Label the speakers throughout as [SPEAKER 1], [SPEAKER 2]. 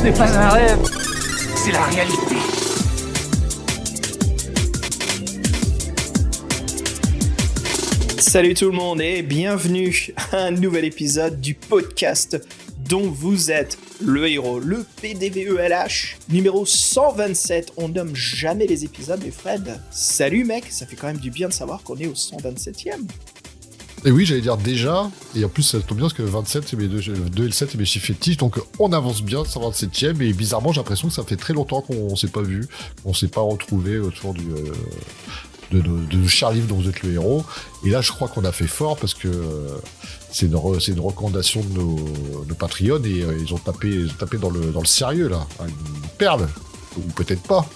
[SPEAKER 1] Ce n'est pas un rêve, c'est la réalité.
[SPEAKER 2] Salut tout le monde et bienvenue à un nouvel épisode du podcast dont vous êtes le héros, le PDVELH, numéro 127. On nomme jamais les épisodes, mais Fred, salut mec, ça fait quand même du bien de savoir qu'on est au 127e.
[SPEAKER 3] Et oui, j'allais dire déjà, et en plus ça tombe bien parce que 27 c'est mes 2 et le 7 c'est mes chiffres fétiches, donc on avance bien de 127e, et bizarrement j'ai l'impression que ça fait très longtemps qu'on s'est pas vu, qu'on s'est pas retrouvé autour de nos chers livres dont vous êtes le héros, et là je crois qu'on a fait fort parce que c'est une recommandation de nos Patreons, et ils ont tapé dans le sérieux là, une perle, ou peut-être pas.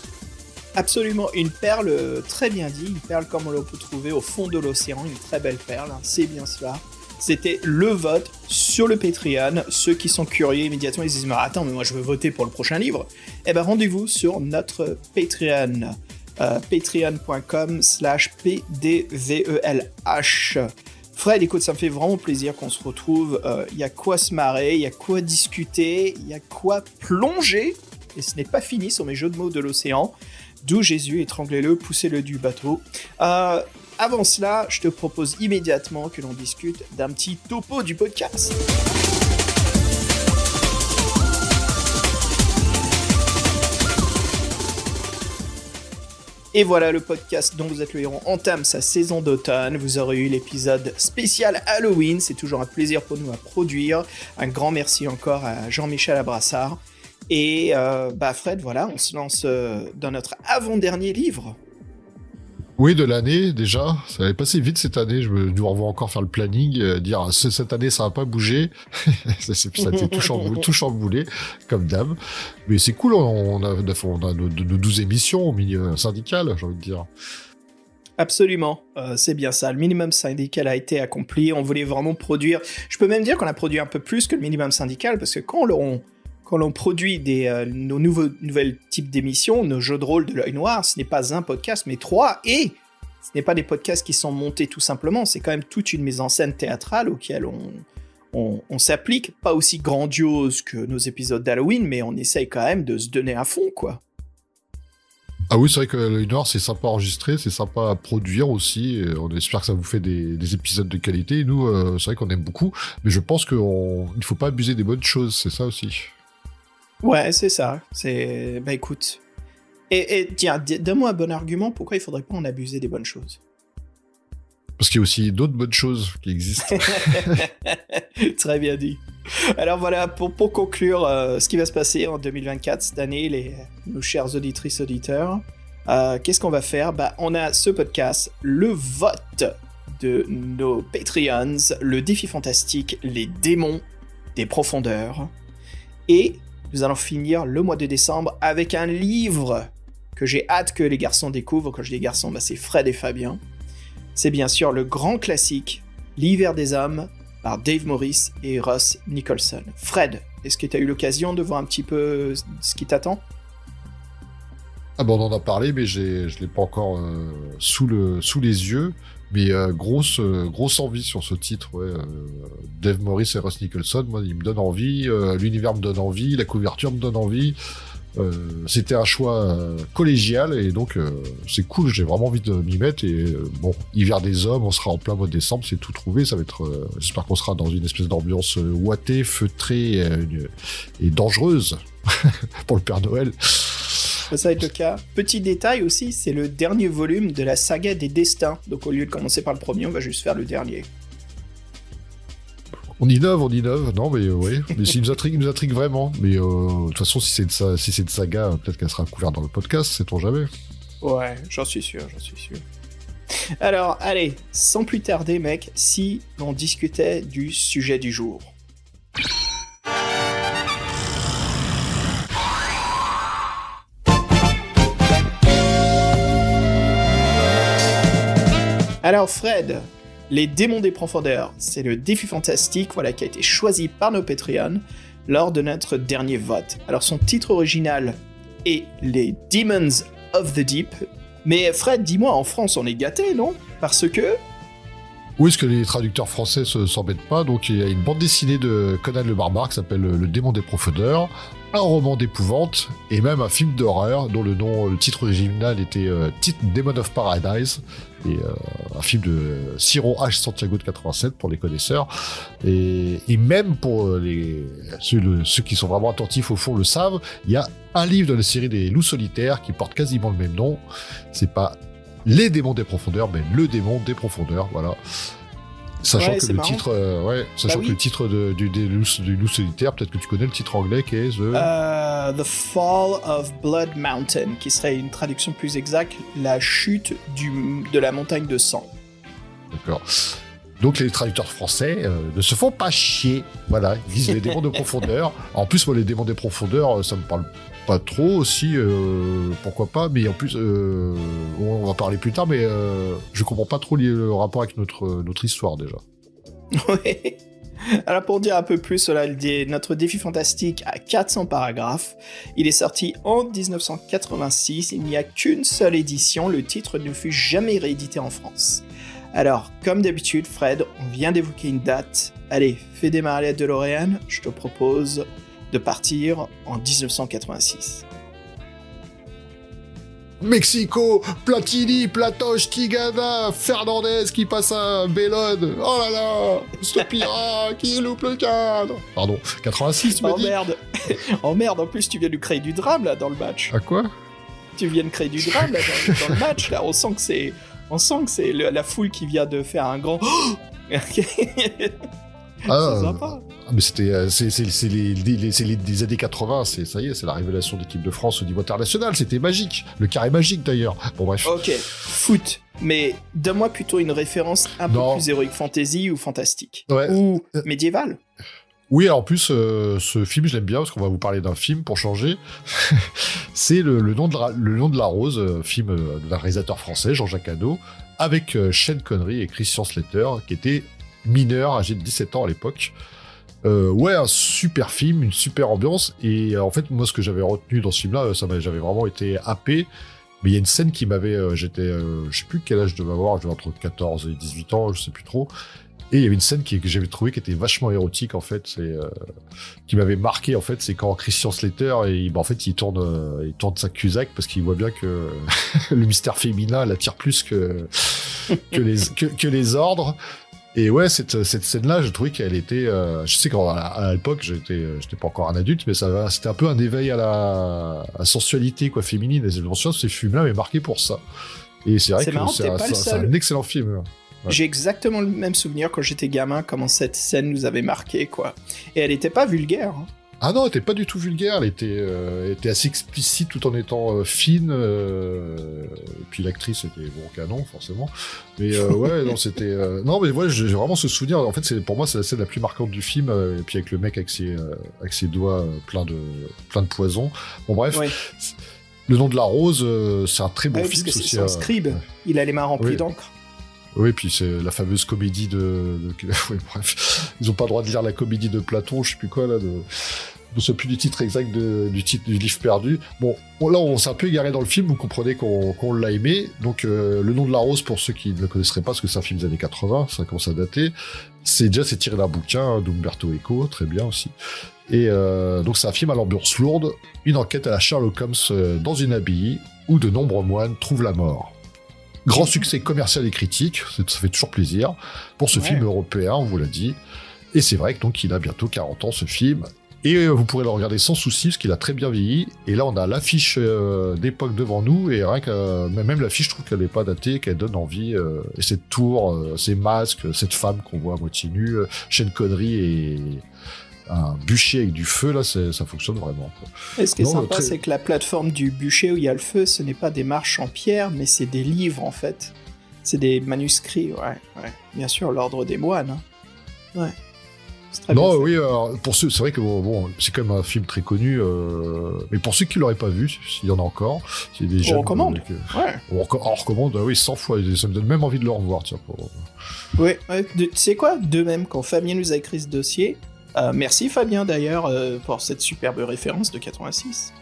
[SPEAKER 2] Absolument, une perle très bien dit, une perle comme on le peut trouver au fond de l'océan, une très belle perle, hein, c'est bien cela. C'était le vote sur le Patreon. Ceux qui sont curieux immédiatement, ils se disent « Attends, mais moi je veux voter pour le prochain livre ». Eh ben rendez-vous sur notre Patreon, patreon.com/pdvelh. Fred, écoute, ça me fait vraiment plaisir qu'on se retrouve. Il y a quoi se marrer, il y a quoi discuter, il y a quoi plonger. Et ce n'est pas fini sur mes jeux de mots de l'océan. D'où Jésus, étranglez-le, poussez-le du bateau. Avant cela, je te propose immédiatement que l'on discute d'un petit topo du podcast. Et voilà, le podcast dont vous êtes le héros entame sa saison d'automne. Vous aurez eu l'épisode spécial Halloween. C'est toujours un plaisir pour nous à produire. Un grand merci encore à Jean-Michel Abrassard. Et Fred, voilà, on se lance dans notre avant-dernier livre.
[SPEAKER 3] Oui, de l'année déjà. Ça avait passé vite cette année. Je dois encore faire le planning, dire cette année ça va pas bouger. ça a été tout chamboulé, comme d'hab. Mais c'est cool, on a nos 12 émissions au milieu syndical, j'ai envie de dire.
[SPEAKER 2] Absolument, c'est bien ça. Le minimum syndical a été accompli. On voulait vraiment produire. Je peux même dire qu'on a produit un peu plus que le minimum syndical, parce que quand l'on produit nos nouvelles types d'émissions, nos jeux de rôle de l'œil noir, ce n'est pas un podcast, mais 3, et ce n'est pas des podcasts qui sont montés tout simplement, c'est quand même toute une mise en scène théâtrale auquel on s'applique, pas aussi grandiose que nos épisodes d'Halloween, mais on essaye quand même de se donner à fond, quoi.
[SPEAKER 3] Ah oui, c'est vrai que l'œil noir, c'est sympa à enregistrer, c'est sympa à produire aussi, et on espère que ça vous fait des épisodes de qualité. Nous, c'est vrai qu'on aime beaucoup, mais je pense qu'il ne faut pas abuser des bonnes choses, c'est ça aussi.
[SPEAKER 2] Ouais, c'est ça. Écoute. Et tiens, donne-moi un bon argument pourquoi il faudrait pas en abuser des bonnes choses.
[SPEAKER 3] Parce qu'il y a aussi d'autres bonnes choses qui existent.
[SPEAKER 2] Très bien dit. Alors voilà, pour conclure ce qui va se passer en 2024, cette année, nos chers auditrices, auditeurs, qu'est-ce qu'on va faire ? On a ce podcast, le vote de nos Patreons, le défi fantastique, les démons des profondeurs, et nous allons finir le mois de décembre avec un livre que j'ai hâte que les garçons découvrent. Quand je dis garçons, c'est Fred et Fabien. C'est bien sûr le grand classique, L'hiver des hommes, par Dave Morris et Ross Nicholson. Fred, est-ce que tu as eu l'occasion de voir un petit peu ce qui t'attend ?
[SPEAKER 3] Ah on en a parlé, mais je ne l'ai pas encore sous les yeux. Mais grosse envie sur ce titre, ouais. Dave Morris et Ross Nicholson, moi, ils me donnent envie. L'univers me donne envie, la couverture me donne envie. C'était un choix collégial, et donc c'est cool, j'ai vraiment envie de m'y mettre. Et hiver des hommes, on sera en plein mois de décembre, c'est tout trouvé. Ça va être, j'espère qu'on sera dans une espèce d'ambiance ouatée, feutrée et dangereuse pour le Père Noël.
[SPEAKER 2] Ça va être le cas. Petit détail aussi, c'est le dernier volume de la saga des destins. Donc au lieu de commencer par le premier, on va juste faire le dernier.
[SPEAKER 3] On innove, non mais ouais, mais il nous intrigue vraiment. Mais de toute façon, si c'est une saga, peut-être qu'elle sera couverte dans le podcast, sait-on jamais.
[SPEAKER 2] Ouais, j'en suis sûr. Alors, allez, sans plus tarder, mec, si l'on discutait du sujet du jour. Alors Fred, les démons des profondeurs, c'est le défi fantastique qui a été choisi par nos Patreons lors de notre dernier vote. Alors son titre original est les Demons of the Deep, mais Fred, dis-moi, en France on est gâtés, non ? Parce que
[SPEAKER 3] Oui, parce que les traducteurs français s'embêtent pas. Donc, il y a une bande dessinée de Conan le Barbare qui s'appelle Le Démon des Profondeurs, un roman d'épouvante et même un film d'horreur dont le titre original était Demon of Paradise, et un film de Ciro H. Santiago de 87 pour les connaisseurs. Et même pour ceux qui sont vraiment attentifs au fond le savent, il y a un livre de la série des Loups Solitaires qui porte quasiment le même nom. C'est pas Les Démons des Profondeurs, mais Le Démon des Profondeurs, voilà. Sachant que le
[SPEAKER 2] marrant.
[SPEAKER 3] titre, que le titre du loup solitaire, peut-être que tu connais le titre anglais qui est
[SPEAKER 2] The Fall of Blood Mountain, qui serait une traduction plus exacte, la chute de la montagne de sang.
[SPEAKER 3] D'accord. Donc les traducteurs français ne se font pas chier. Voilà, ils disent les démons de profondeur. En plus, moi, les démons des profondeurs, ça me parle pas trop aussi, pourquoi pas, mais en plus, on va parler plus tard, mais je comprends pas trop le rapport avec notre histoire déjà.
[SPEAKER 2] Ouais. Alors pour dire un peu plus, notre défi fantastique a 400 paragraphes. Il est sorti en 1986, il n'y a qu'une seule édition, le titre ne fut jamais réédité en France. Alors, comme d'habitude, Fred, on vient d'évoquer une date. Allez, fais démarrer la DeLorean, je te propose de partir en 1986.
[SPEAKER 3] Mexico, Platini, Platoche, Tigana, Fernandez qui passe à Bellone. Oh là là, Stopira qui loupe le cadre. Pardon, 86, tu m'as dit.
[SPEAKER 2] Merde. Oh merde, en plus tu viens de créer du drame là dans le match.
[SPEAKER 3] À quoi?
[SPEAKER 2] Tu viens de créer du drame là dans le match là. On sent que c'est la foule qui vient de faire un grand. C'est sympa.
[SPEAKER 3] Mais c'est les années 80, ça y est, c'est la révélation de l'équipe de France au niveau international, c'était magique, le carré magique d'ailleurs. Bon bref.
[SPEAKER 2] Ok, foot, mais donne-moi plutôt une référence un peu plus Heroic Fantasy ou fantastique, ou médiéval.
[SPEAKER 3] Oui, en plus, ce film, je l'aime bien, parce qu'on va vous parler d'un film, pour changer. C'est le nom de la rose, film d'un réalisateur français, Jean-Jacques Hano, avec Sean Connery et Christian Slater, qui étaient mineurs, âgés de 17 ans à l'époque. Un super film, une super ambiance, et en fait, moi, ce que j'avais retenu dans ce film-là, j'avais vraiment été happé, mais il y a une scène qui m'avait... je sais plus quel âge je devais avoir entre 14 et 18 ans, je sais plus trop, et il y avait une scène que j'avais trouvé qui était vachement érotique, en fait, qui m'avait marqué, en fait, c'est quand Christian Slater, il tourne sa Cusack, parce qu'il voit bien que le mystère féminin l'attire plus que les ordres. Et ouais, cette scène-là, je trouvais qu'elle était... je sais qu'à l'époque, j'étais pas encore un adulte, mais c'était un peu un éveil à la sensualité féminine. Et je pense que ce film-là m'est marqué pour ça. Et c'est vrai que c'est un excellent film. Ouais.
[SPEAKER 2] J'ai exactement le même souvenir quand j'étais gamin, comment cette scène nous avait marqué, quoi. Et elle était pas vulgaire. Hein.
[SPEAKER 3] Ah non, elle était pas du tout vulgaire, elle était assez explicite tout en étant fine. Et puis l'actrice était canon, forcément. Mais non, c'était... Non, mais ouais, j'ai vraiment ce souvenir. En fait, pour moi, c'est la scène la plus marquante du film. Et puis avec le mec avec ses doigts plein de poison. Bon, bref. Ouais. Le nom de la rose, c'est un très beau film.
[SPEAKER 2] Parce que c'est son scribe. Il a les mains remplies d'encre.
[SPEAKER 3] Oui, puis c'est la fameuse comédie oui, bref. Ils ont pas le droit de lire la comédie de Platon, je sais plus quoi, là, je ne sais plus du titre exact du titre du livre perdu. Bon, là, on s'est un peu égaré dans le film, vous comprenez qu'on l'a aimé. Donc, le nom de la rose, pour ceux qui ne le connaisseraient pas, parce que c'est un film des années 80, ça commence à dater, c'est tiré d'un bouquin d'Umberto Eco, très bien aussi. Et donc, c'est un film à l'ambiance lourde, une enquête à la Sherlock Holmes dans une abbaye où de nombreux moines trouvent la mort. Grand succès commercial et critique, ça fait toujours plaisir, pour ce film européen, on vous l'a dit. Et c'est vrai que donc il a bientôt 40 ans, ce film. Et vous pourrez le regarder sans souci, parce qu'il a très bien vieilli. Et là, on a l'affiche d'époque devant nous, et rien que même l'affiche, je trouve qu'elle n'est pas datée, qu'elle donne envie. Et cette tour, ces masques, cette femme qu'on voit à moitié nue, Sean Connery et un bûcher avec du feu, là, ça fonctionne vraiment.
[SPEAKER 2] Et ce qui est sympa, c'est que la plateforme du bûcher où il y a le feu, ce n'est pas des marches en pierre, mais c'est des livres, en fait. C'est des manuscrits, ouais. Bien sûr, l'ordre des moines. Hein. Ouais. C'est très bien fait. Oui,
[SPEAKER 3] pour ceux, c'est vrai que c'est quand même un film très connu, mais pour ceux qui l'auraient pas vu, s'il y en a encore, c'est des jeunes.
[SPEAKER 2] On recommande.
[SPEAKER 3] On recommande, oui, 100 fois. Ça me donne même envie de le revoir, tiens.
[SPEAKER 2] Oui, tu sais quoi? De même, quand Fabien nous a écrit ce dossier, merci Fabien d'ailleurs pour cette superbe référence de 86.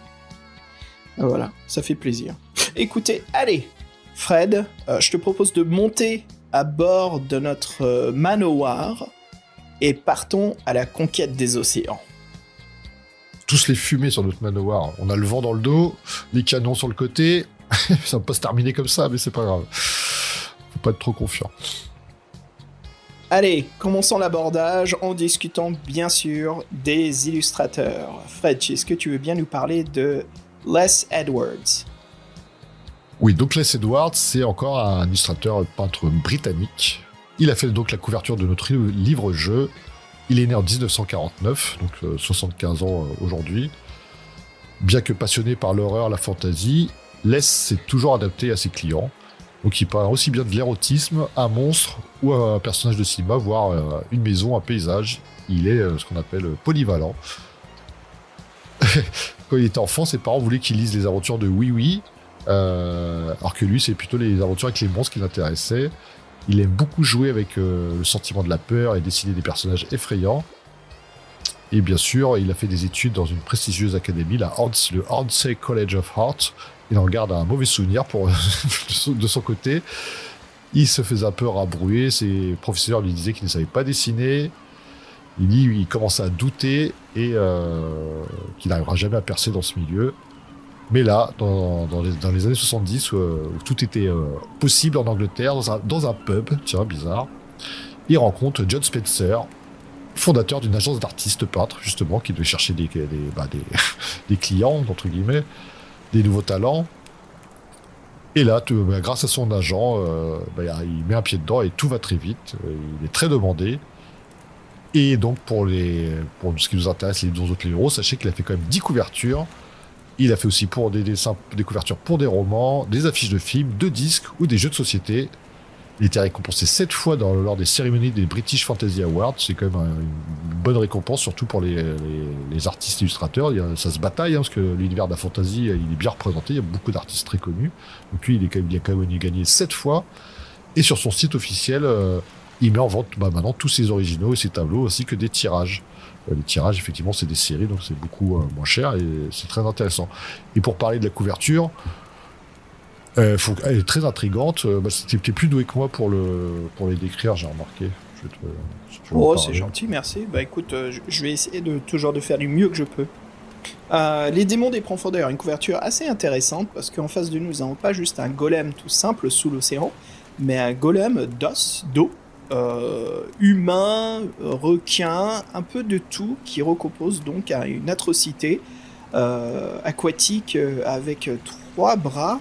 [SPEAKER 2] Voilà, ça fait plaisir. Écoutez, allez, Fred, je te propose de monter à bord de notre manoir et partons à la conquête des océans.
[SPEAKER 3] Tous les fumées sur notre manoir. On a le vent dans le dos, les canons sur le côté. Ça va pas se terminer comme ça, mais c'est pas grave. Faut pas être trop confiant.
[SPEAKER 2] Allez, commençons l'abordage en discutant bien sûr des illustrateurs. Fred, est-ce que tu veux bien nous parler de Les Edwards?
[SPEAKER 3] Oui, donc Les Edwards, c'est encore un illustrateur peintre britannique. Il a fait donc la couverture de notre livre-jeu. Il est né en 1949, donc 75 ans aujourd'hui. Bien que passionné par l'horreur, la fantasy, Les s'est toujours adapté à ses clients. Donc il peint aussi bien de l'érotisme, un monstre ou un personnage de cinéma, voire une maison, un paysage. Il est ce qu'on appelle polyvalent. Quand il était enfant, ses parents voulaient qu'il lise les aventures de Oui Oui, alors que lui, c'est plutôt les aventures avec les monstres qui l'intéressaient. Il aime beaucoup jouer avec le sentiment de la peur et dessiner des personnages effrayants. Et bien sûr, il a fait des études dans une prestigieuse académie, le Hornsey College of Art. Il en garde un mauvais souvenir de son côté. Il se faisait un peu rabrouer. Ses professeurs lui disaient qu'il ne savait pas dessiner. Il commençait à douter et qu'il n'arrivera jamais à percer dans ce milieu. Mais là, dans les années 70, où tout était possible en Angleterre, dans un pub, tiens, bizarre, il rencontre John Spencer, fondateur d'une agence d'artistes peintres, justement, qui devait chercher des clients, entre guillemets, des nouveaux talents. Et là, grâce à son agent, il met un pied dedans et tout va très vite. Il est très demandé. Et donc, pour ce qui nous intéresse, les deux autres héros, sachez qu'il a fait quand même 10 couvertures. Il a fait aussi pour des couvertures pour des romans, des affiches de films, de disques ou des jeux de société. Il était récompensé 7 fois lors des cérémonies des British Fantasy Awards. C'est quand même une bonne récompense, surtout pour les artistes illustrateurs. Ça se bataille, parce que l'univers de la fantasy, il est bien représenté. Il y a beaucoup d'artistes très connus. Donc lui, il a quand même gagné 7 fois. Et sur son site officiel, il met en vente maintenant tous ses originaux et ses tableaux, ainsi que des tirages. Les tirages, effectivement, c'est des séries, donc c'est beaucoup moins cher et c'est très intéressant. Et pour parler de la couverture, elle est très intrigante. T'es plus doué que moi pour les décrire, j'ai remarqué.
[SPEAKER 2] C'est gentil, merci. Écoute, je vais essayer toujours de faire du mieux que je peux. Les démons des profondeurs, une couverture assez intéressante parce qu'en face de nous, nous n'avons pas juste un golem tout simple sous l'océan, mais un golem d'eau, humain, requin, un peu de tout qui recompose donc à une atrocité aquatique avec 3 bras.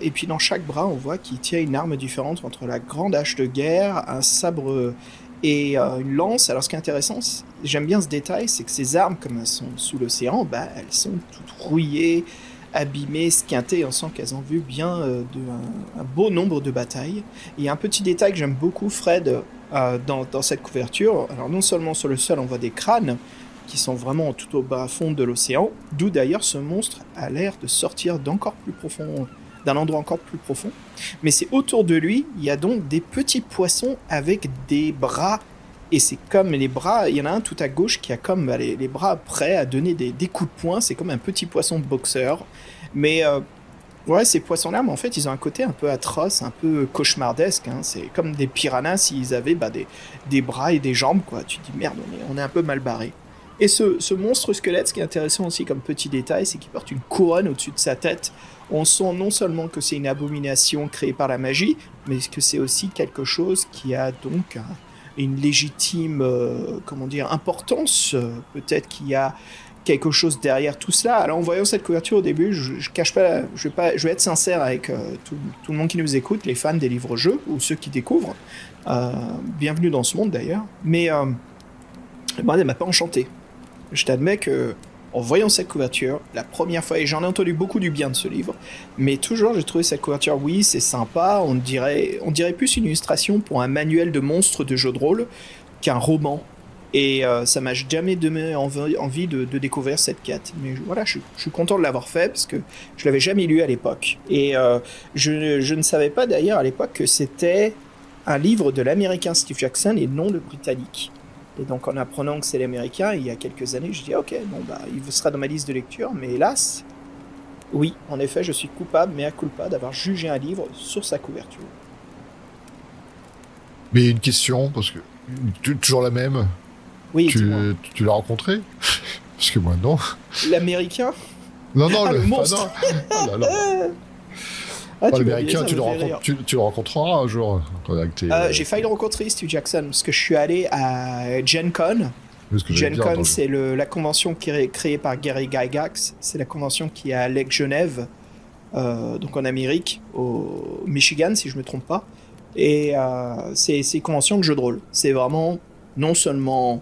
[SPEAKER 2] Et puis dans chaque bras, on voit qu'il tient une arme différente entre la grande hache de guerre, un sabre et une lance. Alors ce qui est intéressant, j'aime bien ce détail, c'est que ces armes, comme elles sont sous l'océan, elles sont toutes rouillées, abîmées, squintées. On sent qu'elles ont vu bien un beau nombre de batailles. Et il y a un petit détail que j'aime beaucoup, Fred, dans cette couverture. Alors non seulement sur le sol, on voit des crânes qui sont vraiment tout au bas fond de l'océan, d'où d'ailleurs ce monstre a l'air de sortir d'un endroit encore plus profond. Mais c'est autour de lui, il y a donc des petits poissons avec des bras. Et c'est comme les bras, il y en a un tout à gauche qui a comme les bras prêts à donner des coups de poing. C'est comme un petit poisson boxeur. Mais ces poissons-là, en fait, ils ont un côté un peu atroce, un peu cauchemardesque. C'est comme des piranhas s'ils avaient des bras et des jambes, quoi. Tu te dis, merde, on est un peu mal barré. Et ce monstre squelette, ce qui est intéressant aussi comme petit détail, c'est qu'il porte une couronne au-dessus de sa tête. On sent non seulement que c'est une abomination créée par la magie, mais que c'est aussi quelque chose qui a donc une légitime importance. Peut-être qu'il y a quelque chose derrière tout cela. Alors en voyant cette couverture au début, je cache pas, je vais être sincère avec tout le monde qui nous écoute, les fans des livres-jeux ou ceux qui découvrent. Bienvenue dans ce monde d'ailleurs. Mais elle m'a pas enchanté. Je t'admets que en voyant cette couverture, la première fois, et j'en ai entendu beaucoup du bien de ce livre, mais toujours j'ai trouvé cette couverture, oui, c'est sympa, on dirait plus une illustration pour un manuel de monstres de jeu de rôle qu'un roman. Et ça m'a jamais donné envie de découvrir cette quête. Mais voilà, je suis content de l'avoir fait parce que je l'avais jamais lu à l'époque. Et je ne savais pas d'ailleurs à l'époque que c'était un livre de l'américain Steve Jackson et non le britannique. Et donc en apprenant que c'est l'américain, il y a quelques années, je dis ok, il sera dans ma liste de lecture, mais hélas, oui, en effet, je suis coupable, mea culpa, d'avoir jugé un livre sur sa couverture.
[SPEAKER 3] Mais une question, parce que toujours la même.
[SPEAKER 2] Oui,
[SPEAKER 3] Tu l'as rencontré? Parce que moi, non.
[SPEAKER 2] L'américain?
[SPEAKER 3] Non,
[SPEAKER 2] le
[SPEAKER 3] ah,
[SPEAKER 2] monstre.
[SPEAKER 3] non. Ah là là. L'américain, tu le rencontreras un jour.
[SPEAKER 2] J'ai failli le rencontrer, Steve Jackson, parce que je suis allé à Gen Con. Gen Con, c'est la convention créée par Gary Gygax. C'est la convention qui est à Lake Genève, donc en Amérique, au Michigan, si je ne me trompe pas. Et c'est une convention de jeux de rôle. C'est vraiment non seulement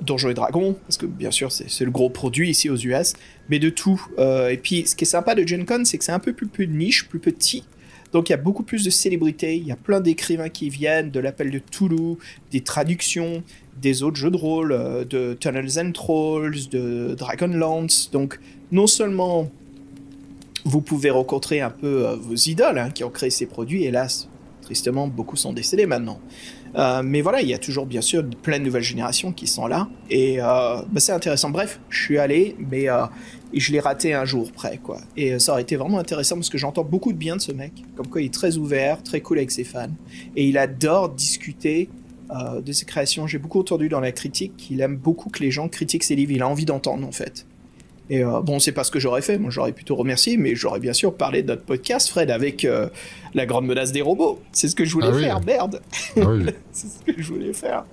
[SPEAKER 2] Donjons et Dragons, parce que bien sûr c'est le gros produit ici aux US, mais de tout. Et puis ce qui est sympa de Gen Con, c'est que c'est un peu plus de niche, plus petit. Donc il y a beaucoup plus de célébrités, il y a plein d'écrivains qui viennent, de l'Appel de Cthulhu, des traductions, des autres jeux de rôle, de Tunnels and Trolls, de Dragonlance. Donc non seulement vous pouvez rencontrer un peu vos idoles qui ont créé ces produits, hélas, tristement, beaucoup sont décédés maintenant. Mais voilà, il y a toujours bien sûr plein de nouvelles générations qui sont là, et c'est intéressant. Bref, je suis allé, mais je l'ai raté un jour près, quoi. Et ça aurait été vraiment intéressant parce que j'entends beaucoup de bien de ce mec, comme quoi il est très ouvert, très cool avec ses fans, et il adore discuter de ses créations. J'ai beaucoup entendu dans la critique qu'il aime beaucoup que les gens critiquent ses livres, il a envie d'entendre en fait. Et c'est pas ce que j'aurais fait, moi j'aurais plutôt remercié, mais j'aurais bien sûr parlé de notre podcast, Fred, avec la grande menace des robots. C'est ce que je voulais faire, merde.
[SPEAKER 3] Oui.
[SPEAKER 2] C'est ce que je voulais faire.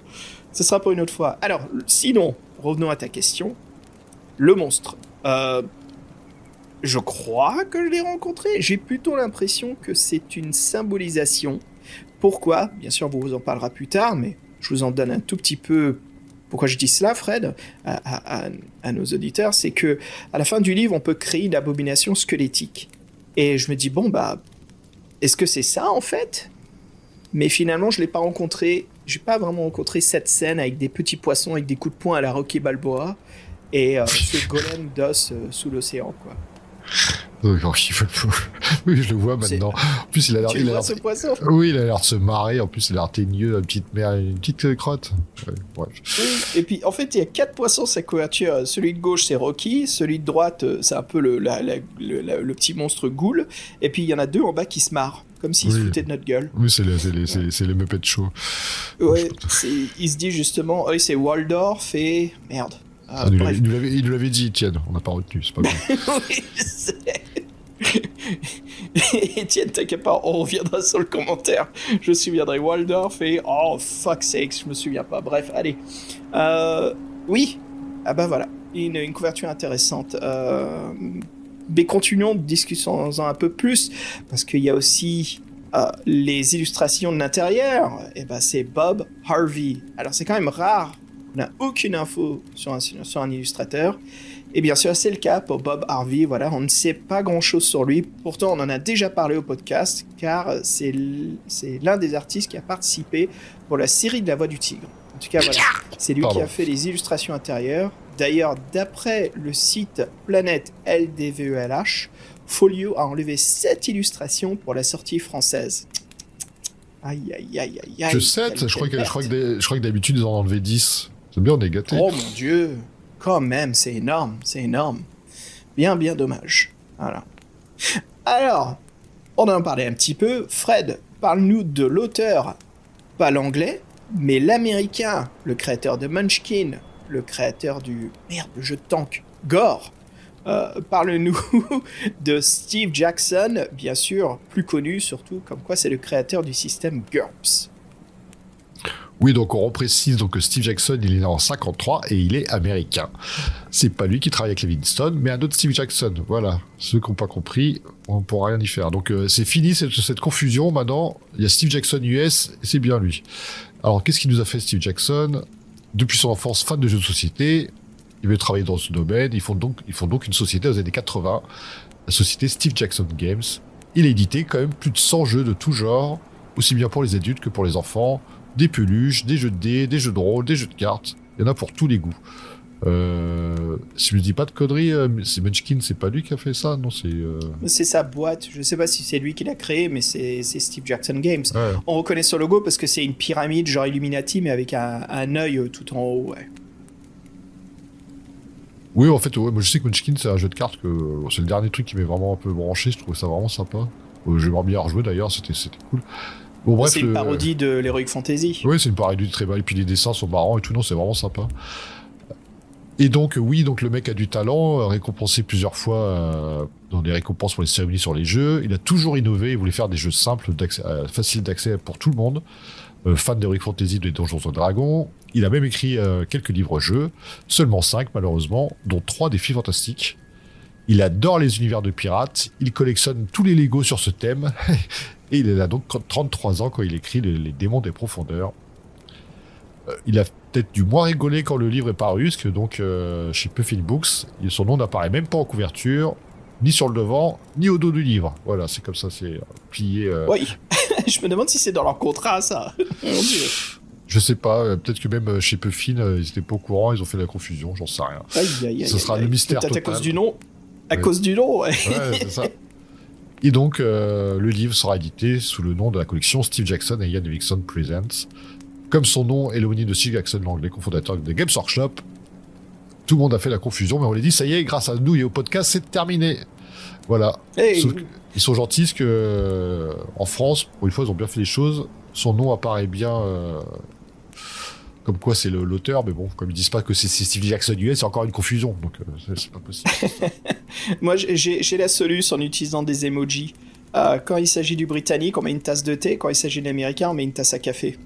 [SPEAKER 2] Ce sera pour une autre fois. Alors, sinon, revenons à ta question. Le monstre. Je crois que je l'ai rencontré. J'ai plutôt l'impression que c'est une symbolisation. Pourquoi ? Bien sûr, on vous en parlera plus tard, mais je vous en donne un tout petit peu. Pourquoi je dis cela, Fred, à nos auditeurs, c'est que à la fin du livre, on peut créer une abomination squelettique. Et je me dis, est-ce que c'est ça, en fait ? Mais finalement, je ne l'ai pas rencontré. Je n'ai pas vraiment rencontré cette scène avec des petits poissons, avec des coups de poing à la Rocky Balboa, et ce golem d'os sous l'océan, quoi.
[SPEAKER 3] Oui, je le vois maintenant. En plus, il a l'air.
[SPEAKER 2] Tu vois ce poisson ?
[SPEAKER 3] Oui, il a l'air de se marrer. En plus, il a l'air teigneux, une petite crotte. Ouais, bref.
[SPEAKER 2] Oui, et puis en fait, il y a 4 poissons sa couverture. Celui de gauche, c'est Rocky. Celui de droite, c'est un peu le petit monstre ghoul. Et puis il y en a 2 en bas qui se marrent, comme s'ils se foutaient de notre gueule.
[SPEAKER 3] Oui, c'est les Muppet Show.
[SPEAKER 2] Ouais, il se dit justement, c'est Waldorf et merde.
[SPEAKER 3] Il nous l'avait dit, Étienne, on n'a pas retenu, c'est pas grave.
[SPEAKER 2] Oui, je sais. Étienne, t'inquiète pas, on reviendra sur le commentaire. Je me souviendrai. Waldorf et oh fuck sakes, je me souviens pas. Bref, allez. Oui. Voilà. Une couverture intéressante. Mais continuons, discutons-en un peu plus, parce qu'il y a aussi les illustrations de l'intérieur. Et c'est Bob Harvey. Alors c'est quand même rare. On n'a aucune info sur un illustrateur. Et bien sûr, c'est le cas pour Bob Harvey. Voilà, on ne sait pas grand-chose sur lui. Pourtant, on en a déjà parlé au podcast, car c'est l'un des artistes qui a participé pour la série de La Voix du Tigre. En tout cas, voilà, c'est lui qui a fait les illustrations intérieures. D'ailleurs, d'après le site Planète LDVELH, Folio a enlevé 7 illustrations pour la sortie française. Aïe, aïe, aïe, aïe, aïe.
[SPEAKER 3] Que 7 ? Je crois que d'habitude, ils en ont enlevé 10. C'est bien, on est gâtés.
[SPEAKER 2] Oh mon Dieu, quand même, c'est énorme. Bien dommage. Voilà. Alors, on en parlait un petit peu. Fred, parle-nous de l'auteur, pas l'anglais, mais l'américain, le créateur de Munchkin, le créateur du le jeu de tank Gore. Parle-nous de Steve Jackson, bien sûr, plus connu surtout, comme quoi c'est le créateur du système GURPS.
[SPEAKER 3] Oui, donc on reprécise que Steve Jackson, il est né en 1953 et il est américain. C'est pas lui qui travaille avec Livingston, mais un autre Steve Jackson. Voilà, ceux qui n'ont pas compris, on ne pourra rien y faire. Donc c'est fini cette confusion, maintenant, il y a Steve Jackson US, et c'est bien lui. Alors qu'est-ce qu'il nous a fait Steve Jackson ? Depuis son enfance, fan de jeux de société, il veut travailler dans ce domaine, ils font donc une société aux années 80, la société Steve Jackson Games. Il a édité quand même plus de 100 jeux de tout genre, aussi bien pour les adultes que pour les enfants, des peluches, des jeux de dés, des jeux de rôle, des jeux de cartes, il y en a pour tous les goûts. Si je me dis pas de conneries, c'est Munchkin, c'est pas lui qui a fait ça, non,
[SPEAKER 2] c'est sa boîte, je sais pas si c'est lui qui l'a créé, mais c'est Steve Jackson Games.
[SPEAKER 3] Ouais.
[SPEAKER 2] On reconnaît son logo parce que c'est une pyramide genre Illuminati, mais avec un œil tout en haut, ouais.
[SPEAKER 3] Oui, en fait, moi je sais que Munchkin, c'est un jeu de cartes c'est le dernier truc qui m'est vraiment un peu branché, je trouvais ça vraiment sympa. J'aimerais bien rejouer d'ailleurs, c'était cool. Bon, bref,
[SPEAKER 2] c'est une parodie de l'Heroic Fantasy.
[SPEAKER 3] Oui, c'est une parodie très belle. Et puis les dessins sont marrants et tout. Non, c'est vraiment sympa. Et donc, donc le mec a du talent, récompensé plusieurs fois dans les récompenses pour les cérémonies sur les jeux. Il a toujours innové. Il voulait faire des jeux simples, faciles d'accès pour tout le monde. Fan d'Heroic Fantasy, des Donjons et Dragons. Il a même écrit quelques livres-jeux, seulement 5 malheureusement, dont 3 des filles fantastiques. Il adore les univers de pirates, il collectionne tous les Legos sur ce thème, et il a donc 33 ans quand il écrit les Démons des Profondeurs. Il a peut-être dû moins rigoler quand le livre est paru, parce que donc chez Puffin Books, son nom n'apparaît même pas en couverture, ni sur le devant, ni au dos du livre. Voilà, c'est comme ça, c'est plié.
[SPEAKER 2] Oui, je me demande si c'est dans leur contrat, ça. Mon Dieu.
[SPEAKER 3] Je sais pas, peut-être que même chez Puffin, ils étaient pas au courant, ils ont fait la confusion, j'en sais rien. Ce sera le mystère total.
[SPEAKER 2] À cause du nom. À cause du nom, ouais.
[SPEAKER 3] Ouais, c'est ça. Et donc, le livre sera édité sous le nom de la collection Steve Jackson et Ian Livingstone Presents. Comme son nom est l'homonyme de Steve Jackson, l'anglais cofondateur de Games Workshop, tout le monde a fait la confusion, mais on l'a dit, ça y est, grâce à nous et au podcast, c'est terminé. Voilà.
[SPEAKER 2] Hey.
[SPEAKER 3] Ils sont gentils, parce que en France, pour une fois, ils ont bien fait les choses. Son nom apparaît bien... comme quoi c'est l'auteur, mais bon, comme ils disent pas que c'est Steve Jackson US, c'est encore une confusion, donc c'est pas possible.
[SPEAKER 2] Moi, j'ai la solution en utilisant des emojis. Quand il s'agit du britannique, on met une tasse de thé. Quand il s'agit de l'américain, on met une tasse à café.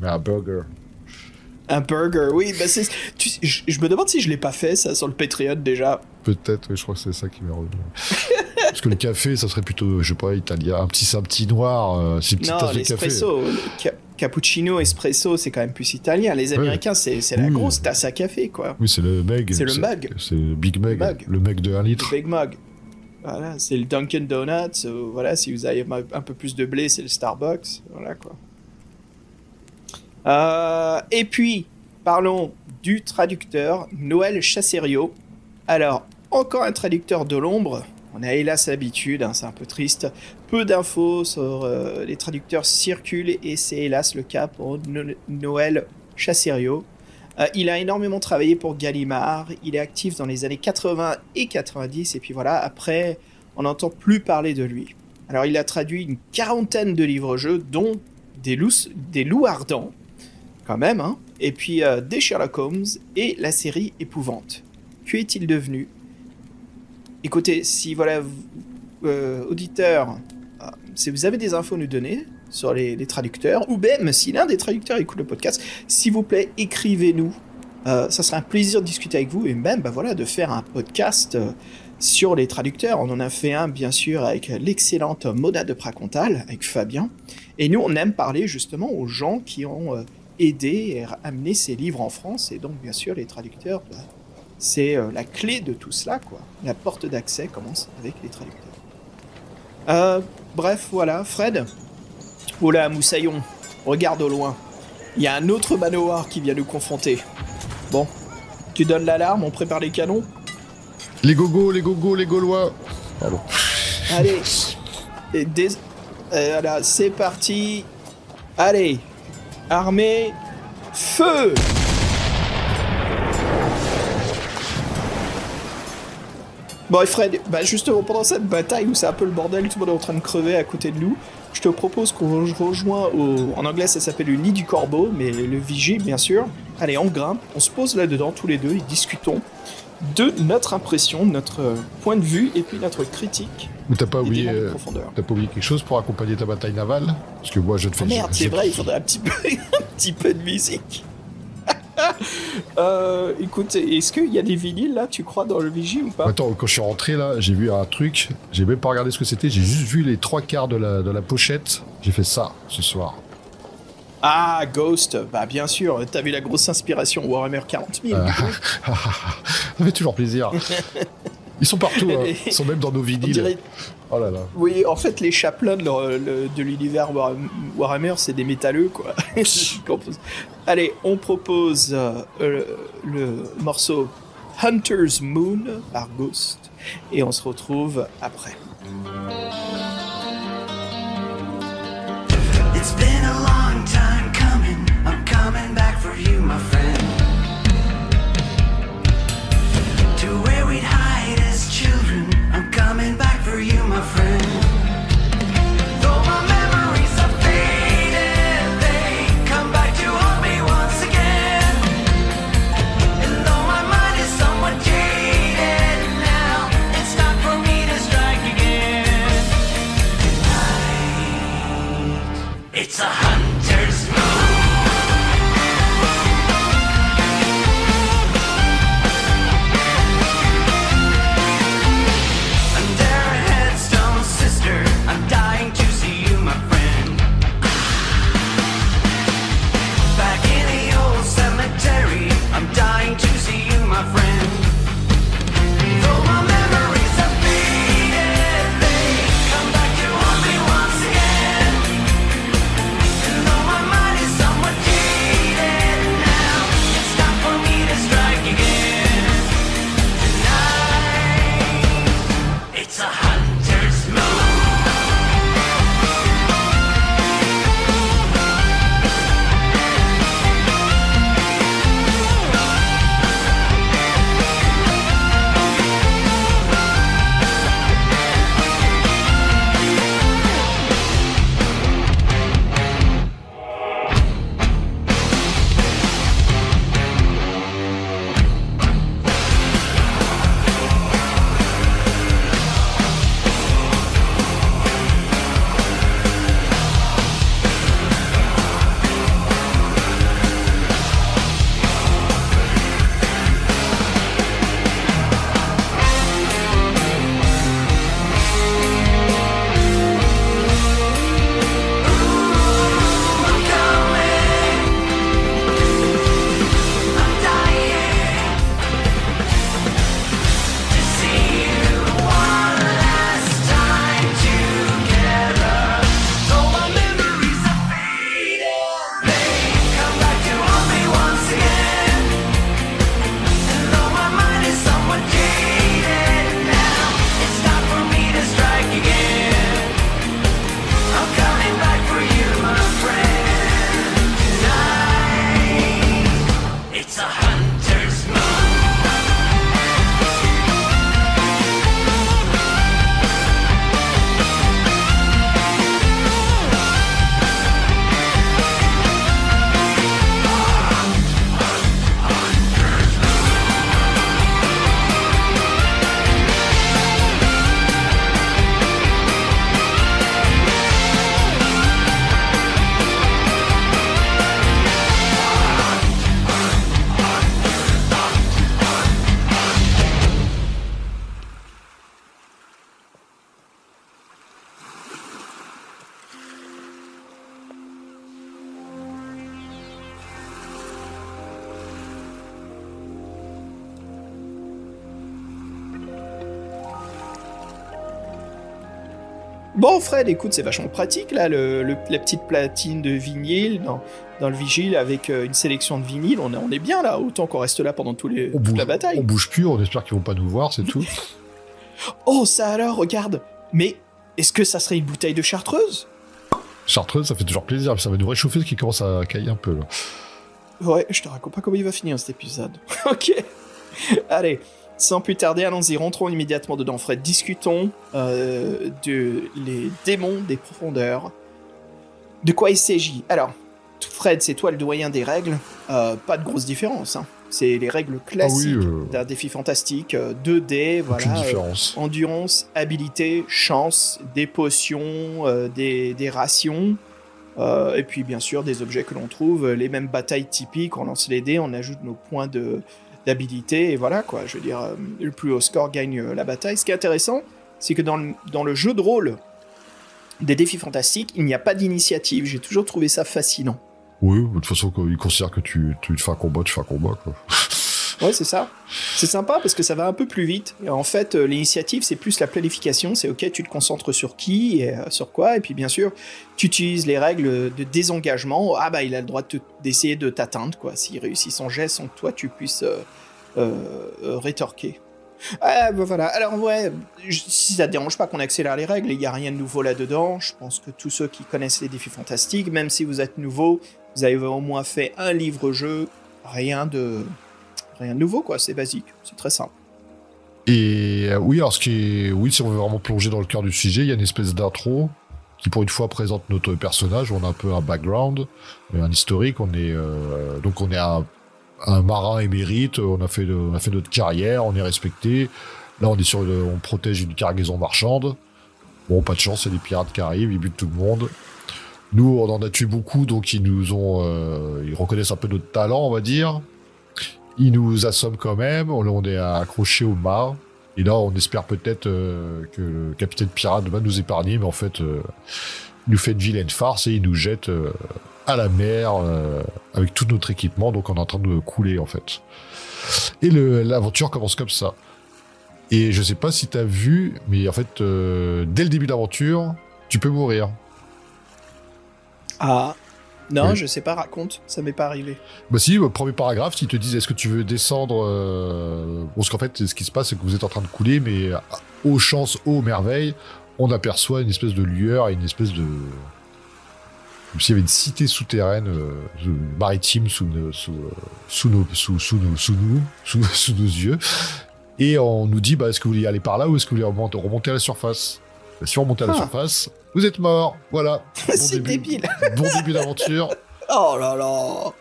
[SPEAKER 3] Mais un burger.
[SPEAKER 2] Un burger, oui. Bah je me demande si je l'ai pas fait, ça, sur le Patreon, déjà.
[SPEAKER 3] Peut-être, oui, je crois que c'est ça qui m'est revenu. Parce que le café, ça serait plutôt, je sais pas, italien. Un petit noir, c'est une petite tasse de café.
[SPEAKER 2] Non, l'espresso, cappuccino, espresso, c'est quand même plus italien. Les Américains, c'est la grosse tasse à café, quoi.
[SPEAKER 3] Oui, c'est le mug.
[SPEAKER 2] C'est le mug.
[SPEAKER 3] C'est le Big Mug. Le mug de 1 litre.
[SPEAKER 2] Le Big Mug. Voilà, c'est le Dunkin' Donuts. Voilà, si vous avez un peu plus de blé, c'est le Starbucks. Voilà, quoi. Et puis, parlons du traducteur Noël Chasserio. Alors, encore un traducteur de l'ombre. On a hélas l'habitude, hein, c'est un peu triste. Peu d'infos sur les traducteurs circulent et c'est hélas le cas pour Noël Chasserio. Il a énormément travaillé pour Gallimard. Il est actif dans les années 80 et 90. Et puis voilà, après, on n'entend plus parler de lui. Alors, il a traduit une 40aine de livres-jeux, dont des loups ardents. Quand même, hein. Et puis des Sherlock Holmes et la série Épouvante. Qu'est-il devenu ? Écoutez, si voilà, auditeurs, si vous avez des infos à nous donner sur les traducteurs, ou même si l'un des traducteurs écoute le podcast, s'il vous plaît, écrivez-nous. Ça sera un plaisir de discuter avec vous et même voilà, de faire un podcast sur les traducteurs. On en a fait un, bien sûr, avec l'excellente Mona de Pracontal, avec Fabien. Et nous, on aime parler justement aux gens qui ont... aider et amener ces livres en France, et donc bien sûr les traducteurs, c'est la clé de tout cela, quoi. La porte d'accès commence avec les traducteurs. Bref, voilà, Fred. Oh là, Moussaillon, regarde au loin. Il y a un autre manoir qui vient nous confronter. Bon, tu donnes l'alarme, on prépare les canons.
[SPEAKER 3] Les gogos, les Gaulois. Pardon.
[SPEAKER 2] Allez, voilà, c'est parti. Allez. Armée, feu! Bon, et Fred, justement, pendant cette bataille où c'est un peu le bordel, tout le monde est en train de crever à côté de nous, je te propose qu'on rejoint en anglais, ça s'appelle le nid du corbeau, mais le vigie, bien sûr. Allez, on grimpe, on se pose là-dedans, tous les deux, et discutons de notre impression, notre point de vue, et puis notre critique.
[SPEAKER 3] Mais t'as pas oublié quelque chose pour accompagner ta bataille navale ? Parce que moi, je ne fais
[SPEAKER 2] merde, c'est vrai, il faudrait un petit peu de musique. Écoute, est-ce qu'il y a des vinyles là, tu crois, dans le Vigie ou pas ?
[SPEAKER 3] Attends, quand je suis rentré là, j'ai vu un truc, j'ai même pas regardé ce que c'était, j'ai juste vu les 3/4 de la pochette. J'ai fait ça ce soir.
[SPEAKER 2] Ah, Ghost, bah bien sûr, t'as vu la grosse inspiration Warhammer 40 000.
[SPEAKER 3] Ça fait toujours plaisir. Ils sont partout, hein. Ils sont même dans nos vinyles. Oh là là.
[SPEAKER 2] Oui, en fait, les chapelains de l'univers Warhammer, c'est des métalleux, quoi. Allez, on propose le morceau Hunter's Moon par Ghost, et on se retrouve après.
[SPEAKER 4] It's been a long time coming, I'm coming back for you, my friend. To where we'd hide as children, I'm coming back for you, my friend. Though my It's a hunter's moon. Under a headstone, sister, I'm dying to see you, my friend. Back in the old cemetery, I'm dying to see you, my friend. Though my memories are faded, they come back to haunt me once again. And though my mind is somewhat jaded now, it's time for me to strike again. Tonight, it's a hunter's moon.
[SPEAKER 2] Bon, Fred, écoute, c'est vachement pratique, là, la petite platine de vinyle dans le vigile avec une sélection de vinyle. On est bien, là, autant qu'on reste là pendant toute la bataille.
[SPEAKER 3] On bouge plus, on espère qu'ils vont pas nous voir, c'est tout.
[SPEAKER 2] Oh, ça alors, regarde. Mais est-ce que ça serait une bouteille de chartreuse?
[SPEAKER 3] Chartreuse, ça fait toujours plaisir, ça va nous réchauffer ce qui commence à cailler un peu, là.
[SPEAKER 2] Ouais, je te raconte pas comment il va finir, cet épisode. Ok. Allez. Sans plus tarder, allons-y, rentrons immédiatement dedans, Fred. Discutons les démons des profondeurs. De quoi il s'agit? Alors, Fred, c'est toi le doyen des règles. Pas de grosse différence. Hein. C'est les règles classiques d'un défi fantastique. 2 dés, voilà. Endurance, habilité, chance, des potions, des rations. Et puis, bien sûr, des objets que l'on trouve. Les mêmes batailles typiques. On lance les dés, on ajoute nos points d'habilité, et voilà quoi, je veux dire, le plus haut score gagne la bataille. Ce qui est intéressant, c'est que dans le jeu de rôle des défis fantastiques, il n'y a pas d'initiative, j'ai toujours trouvé ça fascinant.
[SPEAKER 3] Oui, de toute façon, ils considèrent que tu fais un combat, quoi.
[SPEAKER 2] Ouais, c'est ça. C'est sympa parce que ça va un peu plus vite. Et en fait, l'initiative, c'est plus la planification. C'est ok, tu te concentres sur qui et sur quoi. Et puis, bien sûr, tu utilises les règles de désengagement. Ah bah, il a le droit d'essayer de t'atteindre, quoi. S'il réussit son jet sans que toi, tu puisses rétorquer. Ah bah voilà. Alors ouais, si ça te dérange pas qu'on accélère les règles, il n'y a rien de nouveau là-dedans. Je pense que tous ceux qui connaissent les défis fantastiques, même si vous êtes nouveau, vous avez au moins fait un livre-jeu. Rien de nouveau, quoi, c'est basique, c'est très simple.
[SPEAKER 3] Et oui, alors si on veut vraiment plonger dans le cœur du sujet, il y a une espèce d'intro qui pour une fois présente notre personnage, on a un peu un background, un historique, on est un marin émérite, on a fait notre carrière, on est respecté, là on protège une cargaison marchande, bon pas de chance, c'est des pirates qui arrivent, ils butent tout le monde, Nous, on en a tué beaucoup, donc ils reconnaissent un peu notre talent, on va dire. Ils nous assomment quand même, on est accroché au mât. Et là, on espère peut-être que le capitaine pirate va nous épargner, mais en fait, il nous fait une vilaine farce et il nous jette à la mer avec tout notre équipement, donc on est en train de couler en fait. Et l'aventure commence comme ça. Et je sais pas si t'as vu, mais en fait, dès le début de l'aventure, tu peux mourir.
[SPEAKER 2] Ah, non,
[SPEAKER 3] Oui.
[SPEAKER 2] je sais pas, raconte, ça m'est pas arrivé.
[SPEAKER 3] Bah si, premier paragraphe, ils te disent est-ce que tu veux descendre parce qu'en fait, ce qui se passe, c'est que vous êtes en train de couler, mais aux chances, aux merveilles, on aperçoit une espèce de lueur et une espèce de... Comme s'il y avait une cité souterraine maritime sous nos yeux. Et on nous dit, est-ce que vous voulez aller par là ou est-ce que vous voulez remonter à la surface ? Si vous remontez à la surface, vous êtes mort. Voilà.
[SPEAKER 2] C'est débile.
[SPEAKER 3] Bon début d'aventure.
[SPEAKER 2] Oh là là.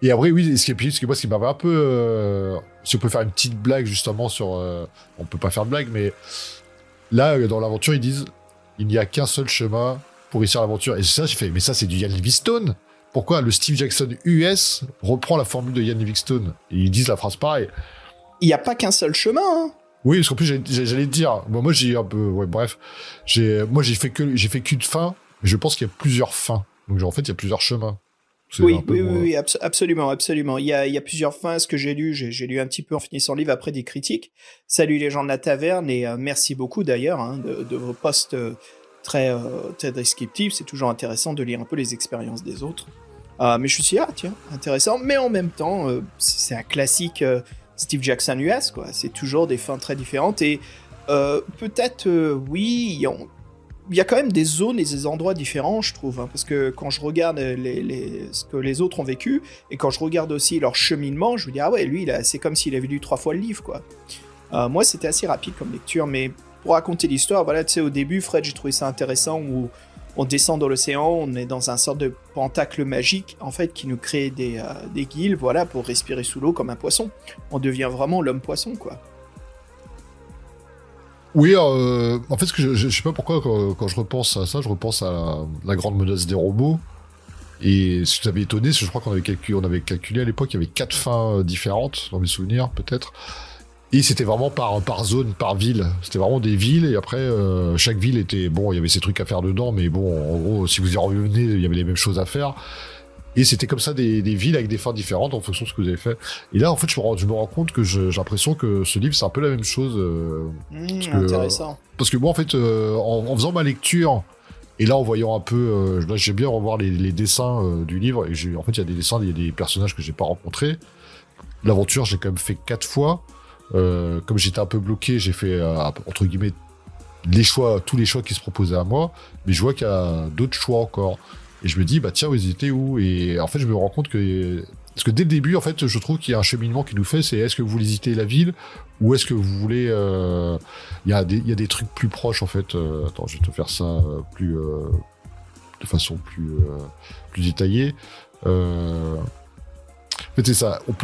[SPEAKER 3] Et après, oui, ce que moi, ce qui m'avait un peu... si on peut faire une petite blague, justement, sur... on peut pas faire de blague, mais là, dans l'aventure, ils disent, il n'y a qu'un seul chemin pour réussir l'aventure. Et ça, j'ai fait, mais ça, c'est du Ian Livingstone. Pourquoi le Steve Jackson US reprend la formule de Ian Livingstone ? Et ils disent la phrase pareille.
[SPEAKER 2] Il n'y a pas qu'un seul chemin, hein.
[SPEAKER 3] Oui, parce qu'en plus, j'allais te dire, moi, j'ai un peu... Ouais, bref. J'ai fait qu'une fin, mais je pense qu'il y a plusieurs fins. Donc, en fait, il y a plusieurs chemins. C'est
[SPEAKER 2] Oui,
[SPEAKER 3] un peu moins-
[SPEAKER 2] absolument, absolument. Il y a plusieurs fins. Ce que j'ai lu un petit peu en finissant le livre après des critiques. Salut les gens de la taverne et merci beaucoup d'ailleurs hein, de vos posts très descriptifs. C'est toujours intéressant de lire un peu les expériences des autres. Mais je me suis dit, tiens, intéressant. Mais en même temps, c'est un classique Steve Jackson US, quoi. C'est toujours des fins très différentes. Et peut-être, oui, il y a quand même des zones et des endroits différents, je trouve. Hein, parce que quand je regarde ce que les autres ont vécu, et quand je regarde aussi leur cheminement, je me dis, ah ouais, lui, c'est comme s'il avait lu 3 fois le livre, quoi. Moi, c'était assez rapide comme lecture, mais pour raconter l'histoire, voilà, tu sais, au début, Fred, j'ai trouvé ça intéressant où on descend dans l'océan, on est dans un sorte de pentacle magique, en fait, qui nous crée des guildes, voilà, pour respirer sous l'eau comme un poisson. On devient vraiment l'homme-poisson, quoi.
[SPEAKER 3] Oui, en fait, ce que je sais pas pourquoi, quand je repense à ça, je repense à la grande menace des robots. Et ce qui m'avait étonné, c'est que je crois qu'on avait calculé à l'époque, il y avait 4 fins différentes, dans mes souvenirs, peut-être. Et c'était vraiment par zone, par ville. C'était vraiment des villes, et après, chaque ville était... Bon, il y avait ces trucs à faire dedans, mais bon, en gros, si vous y revenez, il y avait les mêmes choses à faire. Et c'était comme ça des villes avec des fins différentes en fonction de ce que vous avez fait. Et là, en fait, je me rends compte que j'ai l'impression que ce livre, c'est un peu la même chose.
[SPEAKER 2] Intéressant.
[SPEAKER 3] Parce que moi, en fait, en faisant ma lecture, et là, en voyant un peu... là, j'aime bien revoir les dessins du livre. Et en fait, il y a des dessins, il y a des personnages que j'ai pas rencontrés. L'aventure, j'ai quand même fait 4 fois. Comme j'étais un peu bloqué, j'ai fait, entre guillemets, tous les choix qui se proposaient à moi. Mais je vois qu'il y a d'autres choix encore. Et je me dis, tiens, vous étiez où ? Et en fait, je me rends compte que... Parce que dès le début, en fait, je trouve qu'il y a un cheminement qui nous fait, c'est est-ce que vous voulez visiter la ville ou est-ce que vous voulez... Il y a des trucs plus proches, en fait. Attends, je vais te faire ça de façon plus détaillée. En fait, c'est ça. On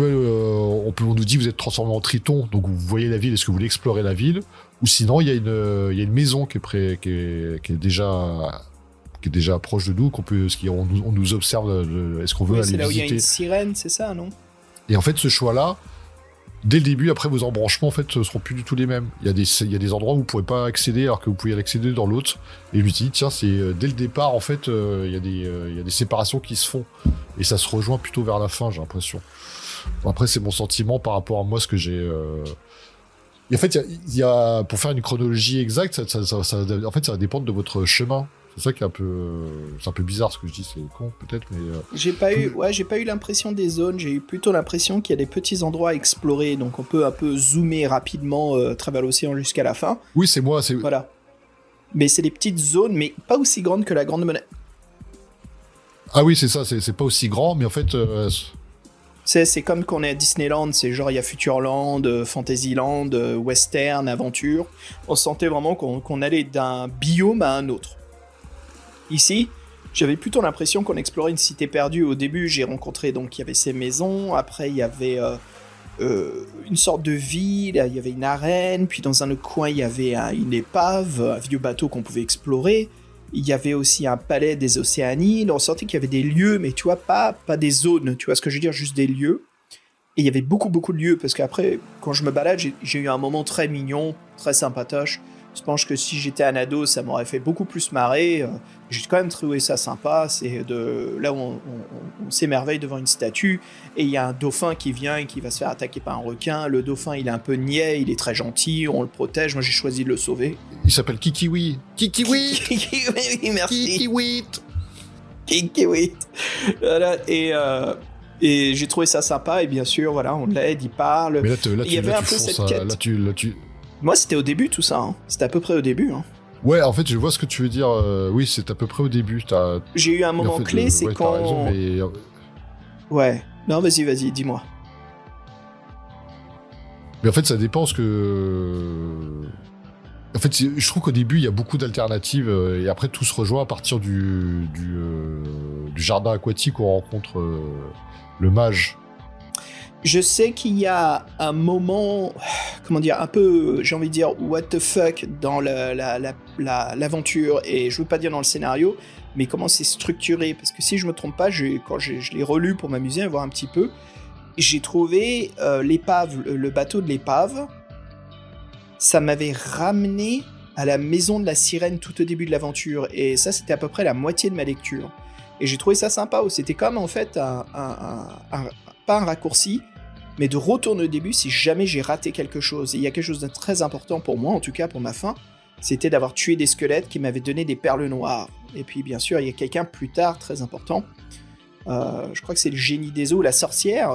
[SPEAKER 3] nous dit, vous êtes transformé en triton, donc vous voyez la ville, est-ce que vous voulez explorer la ville ? Ou sinon, il y a une maison qui est déjà proche de nous, on nous observe, est-ce qu'on veut aller
[SPEAKER 2] c'est là où il y a
[SPEAKER 3] visiter.
[SPEAKER 2] une sirène, c'est ça, non ?
[SPEAKER 3] Et en fait, ce choix-là, dès le début, après vos embranchements, en fait, ne seront plus du tout les mêmes. Il y a des endroits où vous ne pourrez pas accéder, alors que vous pouvez accéder dans l'autre. Et je me dis, tiens, c'est dès le départ, en fait, il y a des séparations qui se font. Et ça se rejoint plutôt vers la fin, j'ai l'impression. Bon, après, c'est mon sentiment par rapport à moi, ce que j'ai... Et en fait, pour faire une chronologie exacte, en fait, ça va dépendre de votre chemin. C'est ça qui est c'est un peu bizarre ce que je dis, c'est con peut-être, mais...
[SPEAKER 2] J'ai pas eu l'impression des zones, j'ai eu plutôt l'impression qu'il y a des petits endroits à explorer, donc on peut un peu zoomer rapidement à travers l'océan jusqu'à la fin.
[SPEAKER 3] Oui, c'est moi,
[SPEAKER 2] Voilà. Mais c'est des petites zones, mais pas aussi grandes que la Grande Menace.
[SPEAKER 3] Ah oui, c'est ça, c'est pas aussi grand, mais en fait...
[SPEAKER 2] C'est comme qu'on est à Disneyland, c'est genre il y a Futureland, Fantasyland, Western, Aventure. On sentait vraiment qu'on allait d'un biome à un autre. Ici, j'avais plutôt l'impression qu'on explorait une cité perdue. Au début, j'ai rencontré, donc il y avait ces maisons, après il y avait une sorte de ville, il y avait une arène, puis dans un autre coin, il y avait une épave, un vieux bateau qu'on pouvait explorer. Il y avait aussi un palais des Océanides. On sentait qu'il y avait des lieux, mais tu vois, pas des zones. Tu vois ce que je veux dire, juste des lieux. Et il y avait beaucoup, beaucoup de lieux, parce qu'après, quand je me balade, j'ai eu un moment très mignon, très sympatoche. Je pense que si j'étais un ado, ça m'aurait fait beaucoup plus marrer. J'ai quand même trouvé ça sympa. C'est là où on s'émerveille devant une statue, et il y a un dauphin qui vient et qui va se faire attaquer par un requin. Le dauphin, il est un peu niais, il est très gentil, on le protège. Moi, j'ai choisi de le sauver.
[SPEAKER 3] Il s'appelle Kikiwi. Kikiwi.
[SPEAKER 2] Oui, merci.
[SPEAKER 3] Kikiwit.
[SPEAKER 2] Kikiwit. Voilà, et j'ai trouvé ça sympa, et bien sûr, voilà, on l'aide, il parle.
[SPEAKER 3] Mais là,
[SPEAKER 2] Il y avait un peu
[SPEAKER 3] fonces,
[SPEAKER 2] cette
[SPEAKER 3] hein.
[SPEAKER 2] quête.
[SPEAKER 3] Là, tu...
[SPEAKER 2] Moi, c'était au début, tout ça. Hein. C'était à peu près au début. Hein.
[SPEAKER 3] Ouais, en fait, je vois ce que tu veux dire. Oui, c'est à peu près au début.
[SPEAKER 2] J'ai eu un
[SPEAKER 3] Mais
[SPEAKER 2] moment
[SPEAKER 3] en fait,
[SPEAKER 2] clé, c'est
[SPEAKER 3] ouais,
[SPEAKER 2] quand...
[SPEAKER 3] T'as raison, mais...
[SPEAKER 2] Ouais. Non, vas-y, dis-moi.
[SPEAKER 3] Mais en fait, ça dépend ce que... En fait, je trouve qu'au début, il y a beaucoup d'alternatives, et après, tout se rejoint à partir du jardin aquatique où on rencontre le mage.
[SPEAKER 2] Je sais qu'il y a un moment, comment dire, un peu, j'ai envie de dire, what the fuck dans l'aventure, et je veux pas dire dans le scénario, mais comment c'est structuré, parce que si je me trompe pas, quand je l'ai relu pour m'amuser, à voir un petit peu, j'ai trouvé l'épave, le bateau de l'épave, ça m'avait ramené à la maison de la sirène tout au début de l'aventure, et ça, c'était à peu près la moitié de ma lecture. Et j'ai trouvé ça sympa, c'était comme en fait pas un raccourci, mais de retourner au début si jamais j'ai raté quelque chose. Et il y a quelque chose de très important pour moi, en tout cas pour ma fin, c'était d'avoir tué des squelettes qui m'avaient donné des perles noires. Et puis bien sûr, il y a quelqu'un plus tard, très important, je crois que c'est le génie des eaux, la sorcière,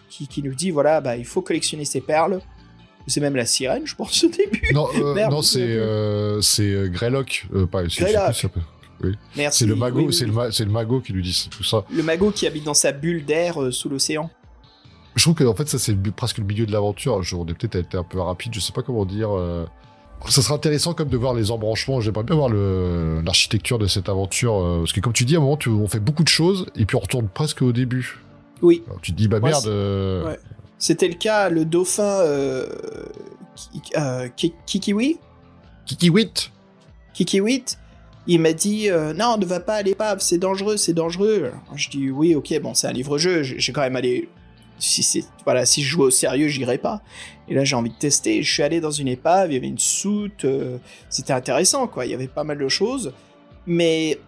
[SPEAKER 2] qui nous dit, voilà, bah, il faut collectionner ces perles. C'est même la sirène, je pense, au début.
[SPEAKER 3] Non,
[SPEAKER 2] Merde,
[SPEAKER 3] non, c'est Greylock.
[SPEAKER 2] Greylock.
[SPEAKER 3] Oui.
[SPEAKER 2] Merci,
[SPEAKER 3] C'est le magot,
[SPEAKER 2] oui.
[SPEAKER 3] c'est le magot qui lui dit tout ça.
[SPEAKER 2] Le magot qui habite dans sa bulle d'air sous l'océan.
[SPEAKER 3] Je trouve que en fait ça c'est presque le milieu de l'aventure. On est peut-être été un peu rapide, je sais pas comment dire. Ça serait intéressant comme de voir les embranchements. J'aimerais bien voir l'architecture de cette aventure, parce que comme tu dis, à un moment on fait beaucoup de choses et puis on retourne presque au début.
[SPEAKER 2] Oui.
[SPEAKER 3] Alors, tu te dis bah
[SPEAKER 2] Ouais,
[SPEAKER 3] merde.
[SPEAKER 2] Ouais. C'était le cas, le dauphin Kikiwi.
[SPEAKER 3] Kikiwit.
[SPEAKER 2] Kikiwit. Il m'a dit non, ne va pas à l'épave, c'est dangereux. Alors, je dis oui, ok, bon, c'est un livre-jeu, j'ai quand même allé. Si je jouais au sérieux, j'irais pas. Et là, j'ai envie de tester. Je suis allé dans une épave, il y avait une soute, c'était intéressant, quoi. Il y avait pas mal de choses. Mais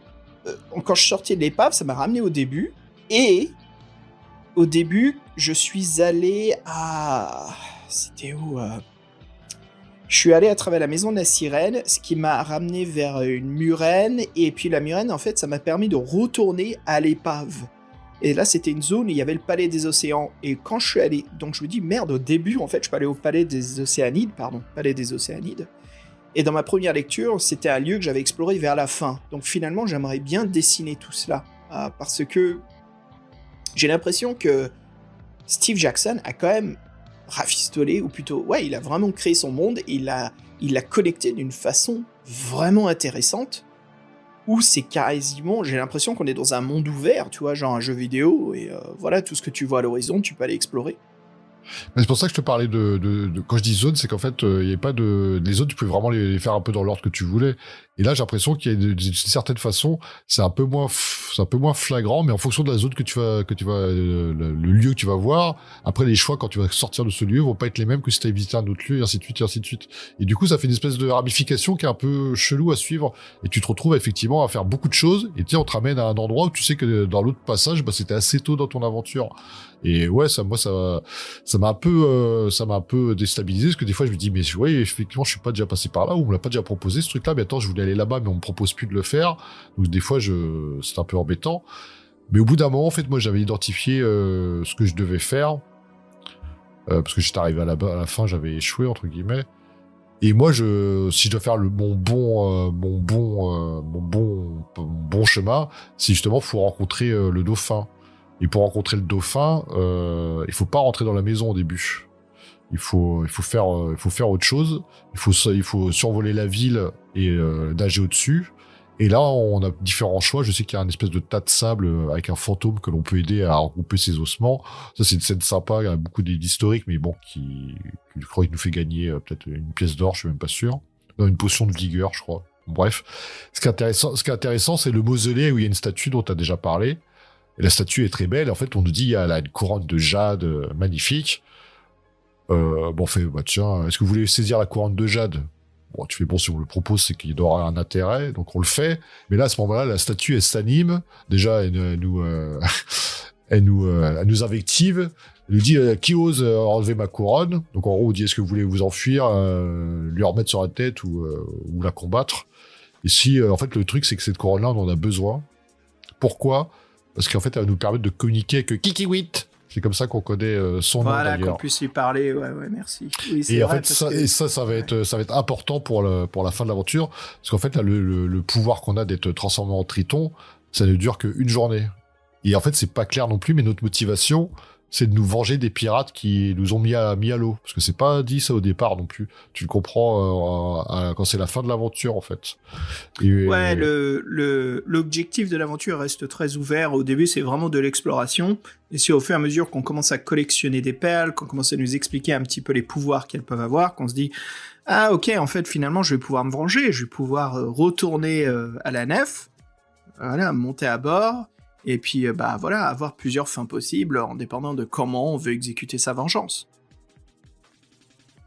[SPEAKER 2] quand je suis sorti de l'épave, ça m'a ramené au début. Et au début, je suis allé à. C'était où Je suis allé à travers la maison de la sirène, ce qui m'a ramené vers une murène. Et puis la murène, en fait, ça m'a permis de retourner à l'épave. Et là, c'était une zone où il y avait le palais des océans. Et quand je suis allé... Donc, je me dis, merde, au début, en fait, je suis allé au palais des Océanides. Et dans ma première lecture, c'était un lieu que j'avais exploré vers la fin. Donc, finalement, j'aimerais bien dessiner tout cela. Parce que j'ai l'impression que Steve Jackson a quand même rafistolé, ou plutôt, ouais, il a vraiment créé son monde. Et il l'a connecté d'une façon vraiment intéressante. Où c'est quasiment, j'ai l'impression qu'on est dans un monde ouvert, tu vois, genre un jeu vidéo, et voilà, tout ce que tu vois à l'horizon, tu peux aller explorer.
[SPEAKER 3] Mais c'est pour ça que je te parlais de quand je dis zone, c'est qu'en fait, il y a pas de... Les zones, tu pouvais vraiment les faire un peu dans l'ordre que tu voulais. Et là, j'ai l'impression qu'il y a d'une certaine façon, c'est un peu moins flagrant, mais en fonction de la zone que tu vas, le lieu que tu vas voir, après les choix quand tu vas sortir de ce lieu vont pas être les mêmes que si tu avais visité un autre lieu, et ainsi de suite, et ainsi de suite. Et du coup, ça fait une espèce de ramification qui est un peu chelou à suivre, et tu te retrouves effectivement à faire beaucoup de choses, et tiens, on te ramène à un endroit où tu sais que dans l'autre passage, bah, c'était assez tôt dans ton aventure. Et ouais, ça m'a un peu déstabilisé, parce que des fois, je me dis, mais ouais, effectivement, je suis pas déjà passé par là, ou on me l'a pas déjà proposé, ce truc-là, mais attends, je voulais aller là-bas, mais on me propose plus de le faire. Donc, des fois, c'est un peu embêtant. Mais au bout d'un moment, en fait, moi, j'avais identifié ce que je devais faire, parce que j'étais arrivé à la fin, j'avais échoué, entre guillemets. Et moi, si je dois faire mon bon chemin, c'est justement, faut rencontrer le dauphin. Et pour rencontrer le dauphin, il faut pas rentrer dans la maison au début. Il faut faire autre chose. Il faut survoler la ville et nager au-dessus. Et là, on a différents choix. Je sais qu'il y a un espèce de tas de sable avec un fantôme que l'on peut aider à regrouper ses ossements. Ça, c'est une scène sympa. Il y a beaucoup d'historiques, mais bon, je crois qu'il nous fait gagner peut-être une pièce d'or, je suis même pas sûr. Non, une potion de vigueur, je crois. Bref, ce qui est intéressant, c'est le mausolée où il y a une statue dont tu as déjà parlé. Et la statue est très belle. En fait, on nous dit il y a là une couronne de jade magnifique. On fait, tiens, est-ce que vous voulez saisir la couronne de jade? Bon, tu fais, bon, si on le propose, c'est qu'il doit avoir un intérêt, donc on le fait. Mais là, à ce moment-là, la statue, elle s'anime. Déjà, elle nous invective. Elle nous dit, qui ose enlever ma couronne? Donc, en gros, on dit, est-ce que vous voulez vous enfuir, lui remettre sur la tête ou la combattre? Et si, en fait, le truc, c'est que cette couronne-là, on en a besoin. Pourquoi? Parce qu'en fait, elle va nous permettre de communiquer avec Kikiwit. C'est comme ça qu'on connaît son nom,
[SPEAKER 2] Voilà,
[SPEAKER 3] d'ailleurs.
[SPEAKER 2] qu'on puisse lui parler. Ouais, merci. Oui, c'est
[SPEAKER 3] Et en
[SPEAKER 2] vrai,
[SPEAKER 3] fait,
[SPEAKER 2] parce
[SPEAKER 3] ça va être important pour la fin de l'aventure. Parce qu'en fait, là, le pouvoir qu'on a d'être transformé en triton, ça ne dure qu'une journée. Et en fait, c'est pas clair non plus, mais notre motivation, c'est de nous venger des pirates qui nous ont mis à l'eau. Parce que c'est pas dit ça au départ non plus. Tu le comprends quand c'est la fin de l'aventure, en fait.
[SPEAKER 2] Ouais, l'objectif de l'aventure reste très ouvert. Au début, c'est vraiment de l'exploration. Et c'est au fur et à mesure qu'on commence à collectionner des perles, qu'on commence à nous expliquer un petit peu les pouvoirs qu'elles peuvent avoir, qu'on se dit « Ah, ok, en fait, finalement, je vais pouvoir me venger. Je vais pouvoir retourner à la nef, voilà, monter à bord, et puis, avoir plusieurs fins possibles en dépendant de comment on veut exécuter sa vengeance. »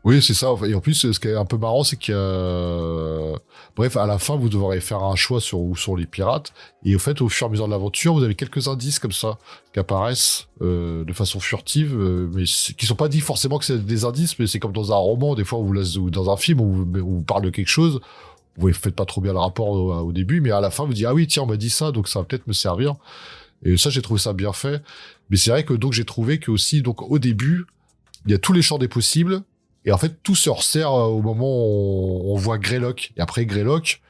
[SPEAKER 3] Oui, c'est ça. Et en plus, ce qui est un peu marrant, c'est qu'il y a... Bref, à la fin, vous devrez faire un choix sur où sont les pirates. Et au fait, au fur et à mesure de l'aventure, vous avez quelques indices comme ça qui apparaissent de façon furtive, mais qui sont pas dit forcément que c'est des indices, mais c'est comme dans un roman, des fois, ou dans un film, on vous parle de quelque chose. Vous faites pas trop bien le rapport au début, mais à la fin, vous dites, ah oui, tiens, on m'a dit ça, donc ça va peut-être me servir. Et ça, j'ai trouvé ça bien fait. Mais c'est vrai que donc j'ai trouvé que aussi, donc au début, il y a tous les champs des possibles. Et en fait, tout se resserre au moment où on voit Greylock. Et après Greylock,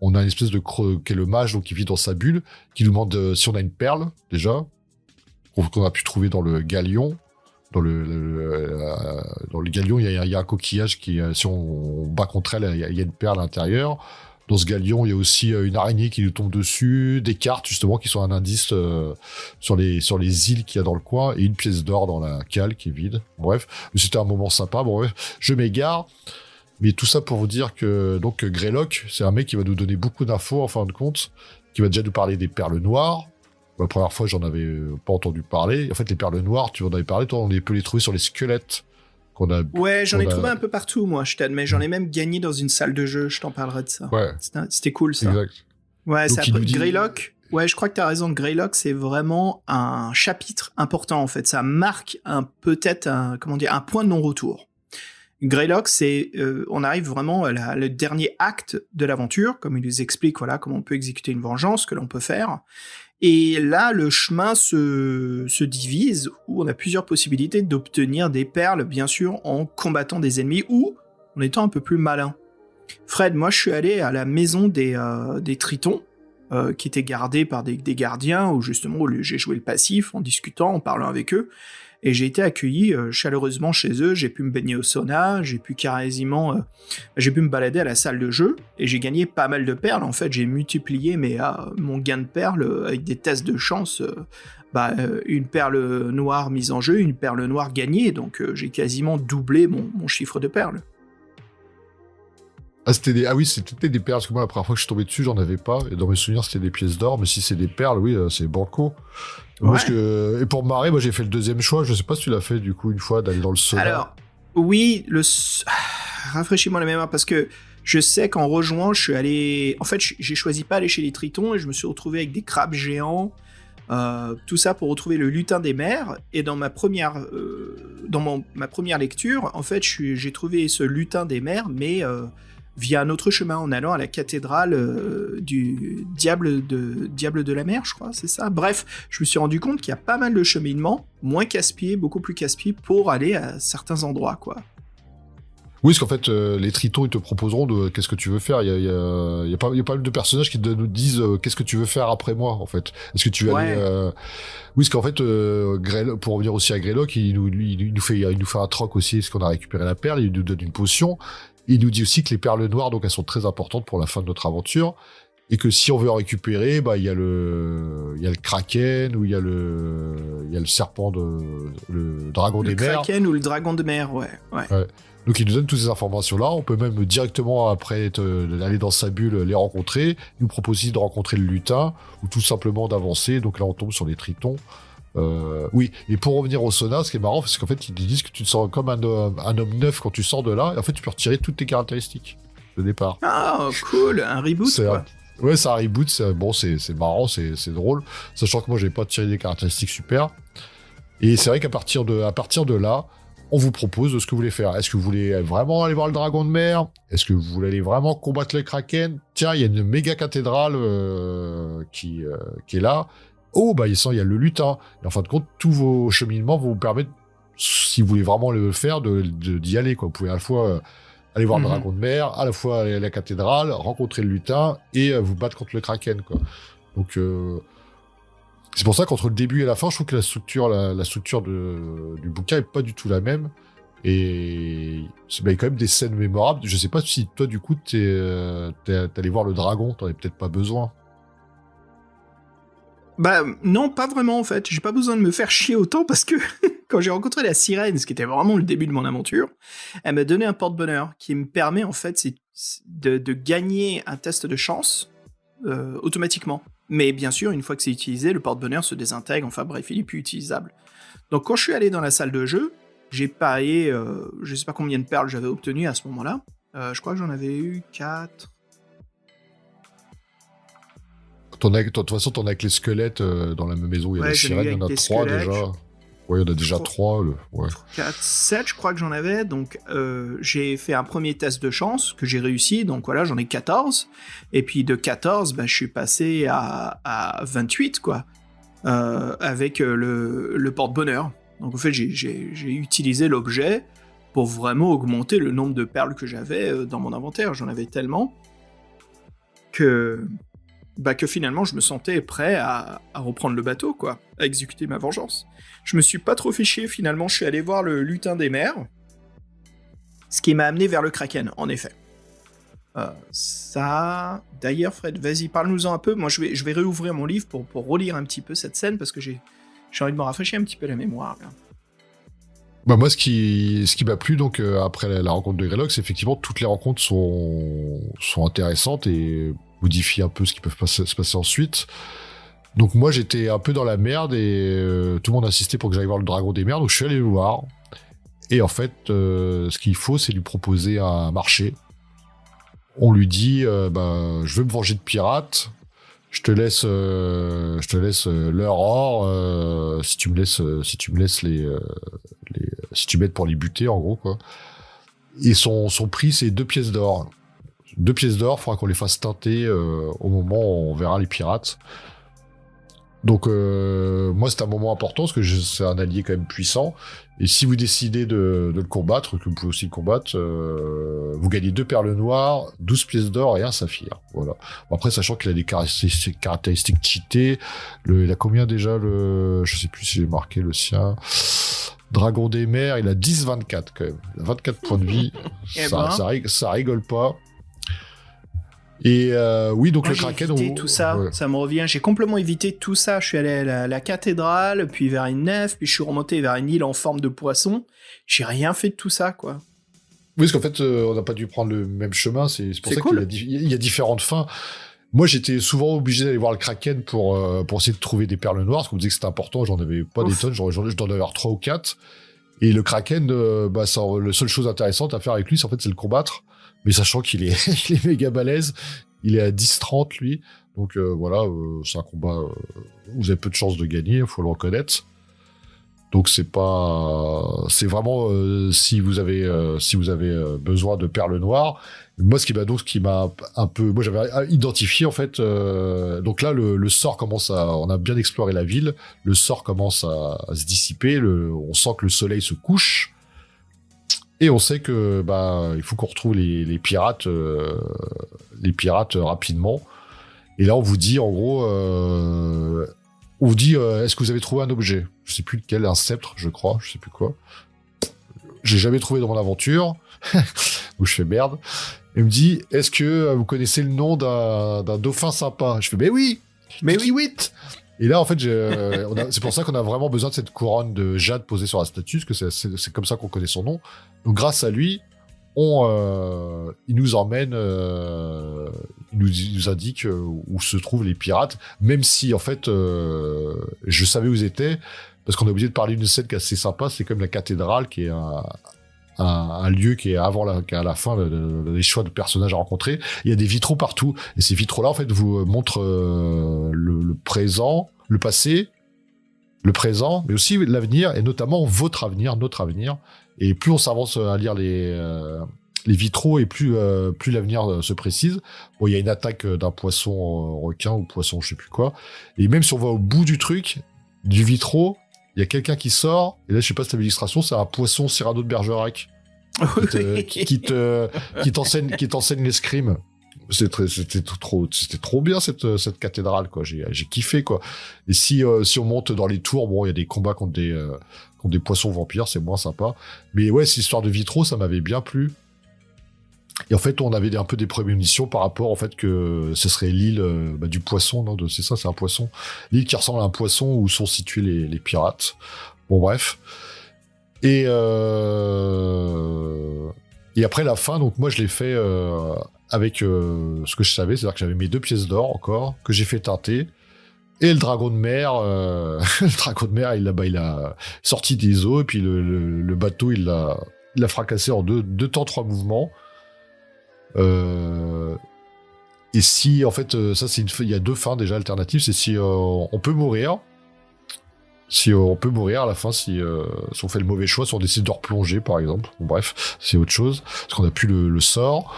[SPEAKER 3] on a une espèce de qui est le mage, donc qui vit dans sa bulle, qui nous demande si on a une perle, déjà, qu'on a pu trouver dans le galion. Dans le galion, il y a un coquillage qui, si on bat contre elle, il y a une perle à l'intérieur. Dans ce galion, il y a aussi une araignée qui nous tombe dessus, des cartes justement qui sont un indice sur les îles qu'il y a dans le coin, et une pièce d'or dans la cale qui est vide. Bref, mais c'était un moment sympa. Bon, bref, je m'égare, mais tout ça pour vous dire que donc Greylock, c'est un mec qui va nous donner beaucoup d'infos en fin de compte, qui va déjà nous parler des perles noires. La première fois, j'en avais pas entendu parler. En fait, les perles noires, tu en avais parlé, toi, on peut les trouver sur les squelettes.
[SPEAKER 2] Ouais, j'en ai trouvé un peu partout, moi, je t'admets. J'en ai même gagné dans une salle de jeu, je t'en parlerai de ça.
[SPEAKER 3] Ouais.
[SPEAKER 2] C'était cool, ça.
[SPEAKER 3] Exact.
[SPEAKER 2] Ouais,
[SPEAKER 3] donc,
[SPEAKER 2] c'est après Greylock. Ouais, je crois que t'as raison. Greylock, c'est vraiment un chapitre important, en fait. Ça marque peut-être un point de non-retour. Greylock, c'est, on arrive vraiment à le dernier acte de l'aventure, comme il nous explique, voilà, comment on peut exécuter une vengeance, ce que l'on peut faire. Et là, le chemin se divise, où on a plusieurs possibilités d'obtenir des perles, bien sûr, en combattant des ennemis ou en étant un peu plus malin. Fred, moi, je suis allé à la maison des Tritons, qui étaient gardés par des gardiens, où justement, j'ai joué le passif, en discutant, en parlant avec eux, et j'ai été accueilli chaleureusement chez eux. J'ai pu me baigner au sauna, j'ai pu me balader à la salle de jeu, et j'ai gagné pas mal de perles. En fait, j'ai multiplié mon gain de perles avec des tests de chance. Une perle noire mise en jeu, une perle noire gagnée, donc j'ai quasiment doublé mon chiffre de perles.
[SPEAKER 3] Ah, c'était des perles, parce que moi, la première fois que je suis tombé dessus, j'en avais pas, et dans mes souvenirs, c'était des pièces d'or, mais si c'est des perles, oui, c'est banco. Ouais. Et pour me marrer, moi, j'ai fait le deuxième choix, je sais pas si tu l'as fait, du coup, une fois, d'aller dans le sauna.
[SPEAKER 2] Alors, oui, rafraîchis-moi la mémoire, parce que je sais qu'en rejoignant, je suis allé... En fait, j'ai choisi pas aller chez les Tritons, et je me suis retrouvé avec des crabes géants, tout ça pour retrouver le lutin des mers. Et dans ma première lecture, en fait, j'ai trouvé ce lutin des mers, mais via un autre chemin, en allant à la cathédrale du diable de la mer, je crois, c'est ça. Bref, je me suis rendu compte qu'il y a pas mal de cheminement, moins casse-pied, beaucoup plus casse-pied, pour aller à certains endroits, quoi.
[SPEAKER 3] Oui, parce qu'en fait, les Tritons, ils te proposeront qu'est-ce que tu veux faire. Il y a pas mal de personnages qui nous disent qu'est-ce que tu veux faire après moi, en fait. Est-ce que tu veux aller... Oui, parce qu'en fait, pour revenir aussi à Greylock, il nous fait un troc aussi, parce qu'on a récupéré la perle, il nous donne une potion. Il nous dit aussi que les perles noires, donc elles sont très importantes pour la fin de notre aventure, et que si on veut en récupérer, il y a le kraken, ou il y a le serpent le dragon des mers.
[SPEAKER 2] Le kraken ou le dragon de mer, ouais.
[SPEAKER 3] Donc il nous donne toutes ces informations-là. On peut même directement après aller dans sa bulle, les rencontrer. Il nous propose aussi de rencontrer le lutin ou tout simplement d'avancer. Donc là on tombe sur les tritons. Oui, et pour revenir au sauna, ce qui est marrant, c'est qu'en fait ils disent que tu te sens comme un homme neuf quand tu sors de là. Et en fait tu peux retirer toutes tes caractéristiques de départ.
[SPEAKER 2] Ah, cool, un reboot, quoi.
[SPEAKER 3] Ouais, c'est un reboot. C'est marrant, c'est drôle. Sachant que moi j'ai pas tiré des caractéristiques super. Et c'est vrai qu'à partir de là, on vous propose ce que vous voulez faire. Est-ce que vous voulez vraiment aller voir le dragon de mer? Est-ce que vous voulez aller vraiment combattre les kraken? Tiens, il y a une méga cathédrale qui est là. Oh, bah, il y a le lutin. Et en fin de compte, tous vos cheminements vont vous permettre, si vous voulez vraiment le faire, d'y aller, quoi. Vous pouvez à la fois aller voir le dragon de mer, à la fois aller à la cathédrale, rencontrer le lutin et vous battre contre le kraken, quoi. Donc, c'est pour ça qu'entre le début et la fin, je trouve que la structure du bouquin est pas du tout la même. Et il y a quand même des scènes mémorables. Je sais pas si toi, du coup, t'es allé voir le dragon, t'en avais peut-être pas besoin.
[SPEAKER 2] Bah non, pas vraiment en fait. J'ai pas besoin de me faire chier autant parce que quand j'ai rencontré la sirène, ce qui était vraiment le début de mon aventure, elle m'a donné un porte-bonheur qui me permet en fait de gagner un test de chance automatiquement. Mais bien sûr, une fois que c'est utilisé, le porte-bonheur se désintègre, enfin bref, il est plus utilisable. Donc quand je suis allé dans la salle de jeu, j'ai parié, je sais pas combien de perles j'avais obtenues à ce moment-là. Je crois que j'en avais eu 4.
[SPEAKER 3] De toute façon, t'en as avec les squelettes dans la même maison où il y a la sirène, il y en a 3 déjà. Ouais, il y en a déjà 3.
[SPEAKER 2] 4, 7, je crois que j'en avais. Donc, j'ai fait un premier test de chance que j'ai réussi. Donc, voilà, j'en ai 14. Et puis, de 14, bah, je suis passé à 28, quoi. Avec le porte-bonheur. Donc, en fait, j'ai utilisé l'objet pour vraiment augmenter le nombre de perles que j'avais dans mon inventaire. J'en avais tellement que finalement, je me sentais prêt à reprendre le bateau, quoi, à exécuter ma vengeance. Je me suis pas trop fait chier, finalement, je suis allé voir le lutin des mers, ce qui m'a amené vers le kraken, en effet. D'ailleurs, Fred, vas-y, parle-nous-en un peu. Moi, je vais réouvrir mon livre pour relire un petit peu cette scène, parce que j'ai envie de me rafraîchir un petit peu la mémoire, là.
[SPEAKER 3] Bah moi, ce qui m'a plu, donc, après la rencontre de Greylock, c'est effectivement toutes les rencontres sont intéressantes et modifie un peu ce qui peut se passer ensuite. Donc moi j'étais un peu dans la merde et tout le monde insistait pour que j'aille voir le dragon des mers, donc je suis allé le voir. Et en fait, ce qu'il faut, c'est lui proposer un marché. On lui dit, je veux me venger de pirates, je te laisse leur or si tu me laisses si tu m'aides pour les buter, en gros, quoi. Et son prix, c'est 2 pièces d'or. 2 pièces d'or, il faudra qu'on les fasse teinter au moment où on verra les pirates. Donc moi c'est un moment important parce que c'est un allié quand même puissant. Et si vous décidez de le combattre, que vous pouvez aussi le combattre, vous gagnez 2 perles noires, 12 pièces d'or et un saphir. Voilà. Bon, après, sachant qu'il a des caractéristiques cheatées, il a combien déjà je sais plus si j'ai marqué le sien. Dragon des mers, il a 10-24 quand même. Il a 24 points de vie. Ça rigole pas. Et oui, donc
[SPEAKER 2] moi,
[SPEAKER 3] le kraken.
[SPEAKER 2] J'ai évité tout ça, ouais. Ça me revient. J'ai complètement évité tout ça. Je suis allé à la cathédrale, puis vers une nef, puis je suis remonté vers une île en forme de poisson. J'ai rien fait de tout ça, quoi.
[SPEAKER 3] Oui, parce qu'en fait, on n'a pas dû prendre le même chemin. C'est pour ça
[SPEAKER 2] cool.
[SPEAKER 3] qu'il y a différentes fins. Moi, j'étais souvent obligé d'aller voir le kraken pour essayer de trouver des perles noires, parce qu'on me disait que c'était important. J'en avais pas des tonnes. Je dois en avoir 3 ou 4. Et le kraken, la seule chose intéressante à faire avec lui, c'est le combattre. Mais sachant qu'il est, il est méga balèze, il est à 10-30 lui, donc voilà, c'est un combat où vous avez peu de chances de gagner, il faut le reconnaître. Donc c'est vraiment si vous avez besoin de perles noires. Moi ce qui m'a un peu, moi j'avais identifié en fait, donc là le sort commence on a bien exploré la ville, le sort commence à se dissiper, on sent que le soleil se couche. Et on sait que il faut qu'on retrouve les pirates rapidement. Et là on vous dit en gros, est-ce que vous avez trouvé un objet? Je sais plus lequel, un sceptre, je crois, je sais plus quoi. J'ai jamais trouvé dans mon aventure. Donc je fais merde. Il me dit, est-ce que vous connaissez le nom d'un dauphin sympa? Je fais, mais oui, Et là, en fait, c'est pour ça qu'on a vraiment besoin de cette couronne de jade posée sur la statue, parce que c'est comme ça qu'on connaît son nom. Donc, grâce à lui, il nous emmène, il nous indique où se trouvent les pirates, même si en fait je savais où ils étaient, parce qu'on est obligé de parler d'une scène qui est assez sympa, c'est comme la cathédrale, qui est un lieu qui est qui est à la fin les choix de personnages à rencontrer. Il y a des vitraux partout, et ces vitraux-là en fait vous montrent le présent, le passé, le présent, mais aussi l'avenir, et notamment votre avenir, notre avenir. Et plus on s'avance à lire les vitraux, et plus l'avenir se précise. Bon, il y a une attaque d'un poisson requin ou poisson, je sais plus quoi. Et même si on va au bout du truc, du vitraux, il y a quelqu'un qui sort. Et là, je sais pas si t'as vu l'illustration, c'est un poisson Cyrano de Bergerac qui t'enseigne l'escrime. C'était trop bien cette cathédrale, quoi. J'ai kiffé, quoi. Et si on monte dans les tours, bon, il y a des combats contre des poissons vampires, c'est moins sympa. Mais ouais, cette histoire de vitraux, ça m'avait bien plu. Et en fait, on avait un peu des prémonitions par rapport au fait que ce serait l'île du poisson, non, c'est ça, c'est un poisson. L'île qui ressemble à un poisson où sont situés les pirates. Bon, bref. Et après la fin, donc moi je l'ai fait avec ce que je savais, c'est-à-dire que j'avais mes 2 pièces d'or encore, que j'ai fait teinter. Et le dragon de mer, il a sorti des eaux, et puis le bateau, il l'a fracassé en deux temps, 3 mouvements. Et si, en fait, il y a 2 fins déjà alternatives, c'est si on peut mourir. Si on peut mourir à la fin, si on fait le mauvais choix, si on décide de replonger, par exemple. Bon, bref, c'est autre chose, parce qu'on n'a plus le sort.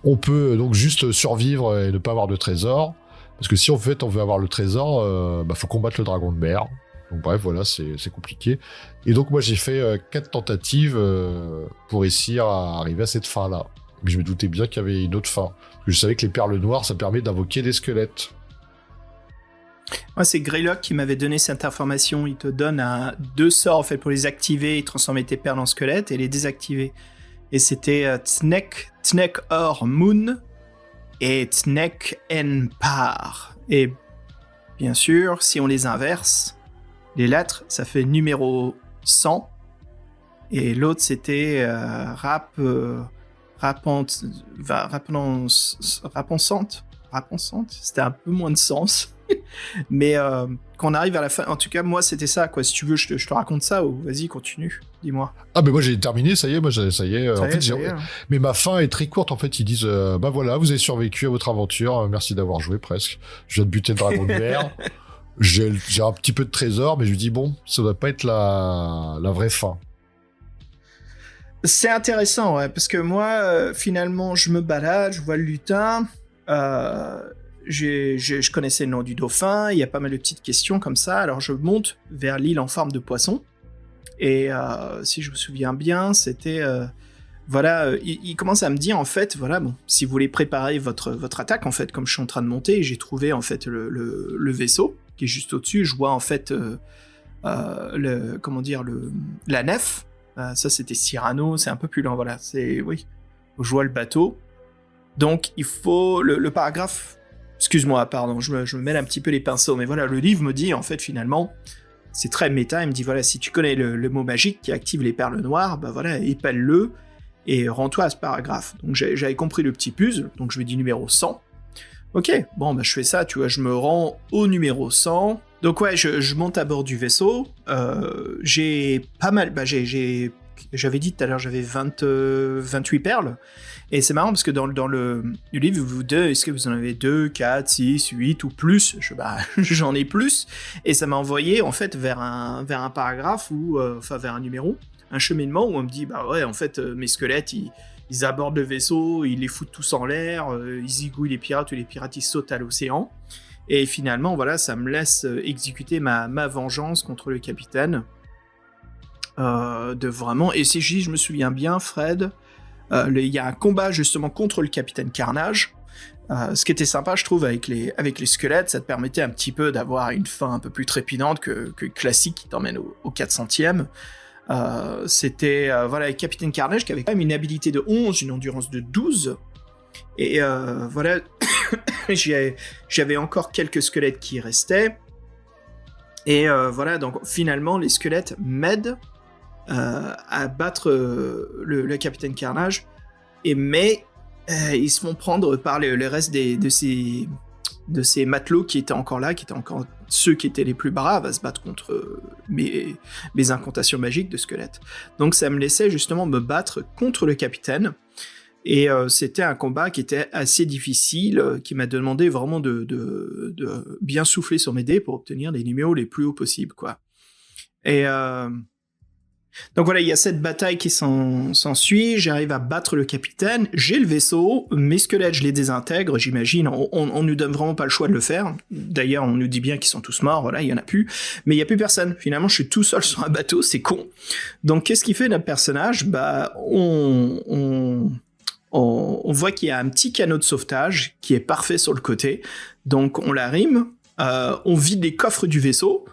[SPEAKER 3] On peut donc juste survivre et ne pas avoir de trésor. Parce que si en fait on veut avoir le trésor, faut combattre le dragon de mer. Donc bref, voilà, c'est compliqué. Et donc moi j'ai fait 4 tentatives pour réussir à arriver à cette fin-là. Mais je me doutais bien qu'il y avait une autre fin. Parce que je savais que les perles noires, ça permet d'invoquer des squelettes.
[SPEAKER 2] Moi, c'est Greylock qui m'avait donné cette information. Il te donne 2 sorts en fait, pour les activer et transformer tes perles en squelettes, et les désactiver. Et c'était Tnek Or Moon et Tnek En Par. Et bien sûr, si on les inverse, les lettres, ça fait numéro 100. Et l'autre, c'était Rapensante. C'était un peu moins de sens. Mais qu'on arrive à la fin, en tout cas moi c'était ça, quoi. Si tu veux je te raconte ça, ou vas-y continue, dis-moi.
[SPEAKER 3] Ah mais moi j'ai terminé, ça y est, ça y est. En fait,
[SPEAKER 2] hein.
[SPEAKER 3] Mais ma fin est très courte, en fait. Ils disent voilà, vous avez survécu à votre aventure, merci d'avoir joué presque. Je viens de buter le dragon de mer. J'ai un petit peu de trésor, mais je lui dis bon, ça doit pas être la vraie fin.
[SPEAKER 2] C'est intéressant, ouais, parce que moi finalement je me balade, je vois le lutin, je connaissais le nom du dauphin, il y a pas mal de petites questions comme ça, alors je monte vers l'île en forme de poisson, et si je me souviens bien, c'était... il commence à me dire, en fait, voilà, bon, si vous voulez préparer votre attaque, en fait, comme je suis en train de monter, j'ai trouvé, en fait, le vaisseau, qui est juste au-dessus, je vois, en fait, la nef, ça, c'était Cyrano, c'est un peu plus lent, voilà, oui, je vois le bateau, donc il faut, le paragraphe... Excuse-moi, pardon, je me mêle un petit peu les pinceaux, mais voilà, le livre me dit, en fait, finalement, c'est très méta, il me dit, voilà, si tu connais le mot magique qui active les perles noires, bah voilà, épelle-le, et rends-toi à ce paragraphe. Donc j'avais compris le petit puzzle, donc je lui dis numéro 100. Ok, bon, bah je fais ça, tu vois, je me rends au numéro 100. Donc ouais, je monte à bord du vaisseau, j'ai pas mal, j'avais dit tout à l'heure, j'avais 28 perles, et c'est marrant parce que dans le livre, vous deux, est-ce que vous en avez 2, 4, 6, 8 ou plus? J'en ai plus, et ça m'a envoyé en fait vers un paragraphe, vers un numéro, un cheminement où on me dit, bah ouais, en fait, mes squelettes, ils abordent le vaisseau, ils les foutent tous en l'air, ils zigouillent les pirates, ou les pirates ils sautent à l'océan, et finalement, voilà, ça me laisse exécuter ma vengeance contre le capitaine. Et si je me souviens bien, Fred, il y a un combat justement contre le capitaine Carnage. Ce qui était sympa, je trouve, avec les squelettes, ça te permettait un petit peu d'avoir une fin un peu plus trépidante que classique qui t'emmène au 400e. C'était le capitaine Carnage qui avait quand même une habilité de 11, une endurance de 12. Et j'avais encore quelques squelettes qui restaient. Et donc finalement, les squelettes m'aident à battre le capitaine Carnage. mais ils se font prendre par le reste de ces matelots qui étaient encore là, qui étaient encore ceux qui étaient les plus braves à se battre contre mes incantations magiques de squelettes. Donc ça me laissait justement me battre contre le capitaine. Et c'était un combat qui était assez difficile, qui m'a demandé vraiment de bien souffler sur mes dés pour obtenir les numéros les plus hauts possibles, quoi. Et donc voilà, il y a cette bataille qui s'ensuit, j'arrive à battre le capitaine, j'ai le vaisseau, mes squelettes je les désintègre, j'imagine, on nous donne vraiment pas le choix de le faire, d'ailleurs on nous dit bien qu'ils sont tous morts, voilà, il y en a plus, mais il y a plus personne, finalement je suis tout seul sur un bateau, c'est con. Donc qu'est-ce qu'il fait notre personnage ? Bah on voit qu'il y a un petit canot de sauvetage qui est parfait sur le côté, donc on l'arrime, on vide les coffres du vaisseau,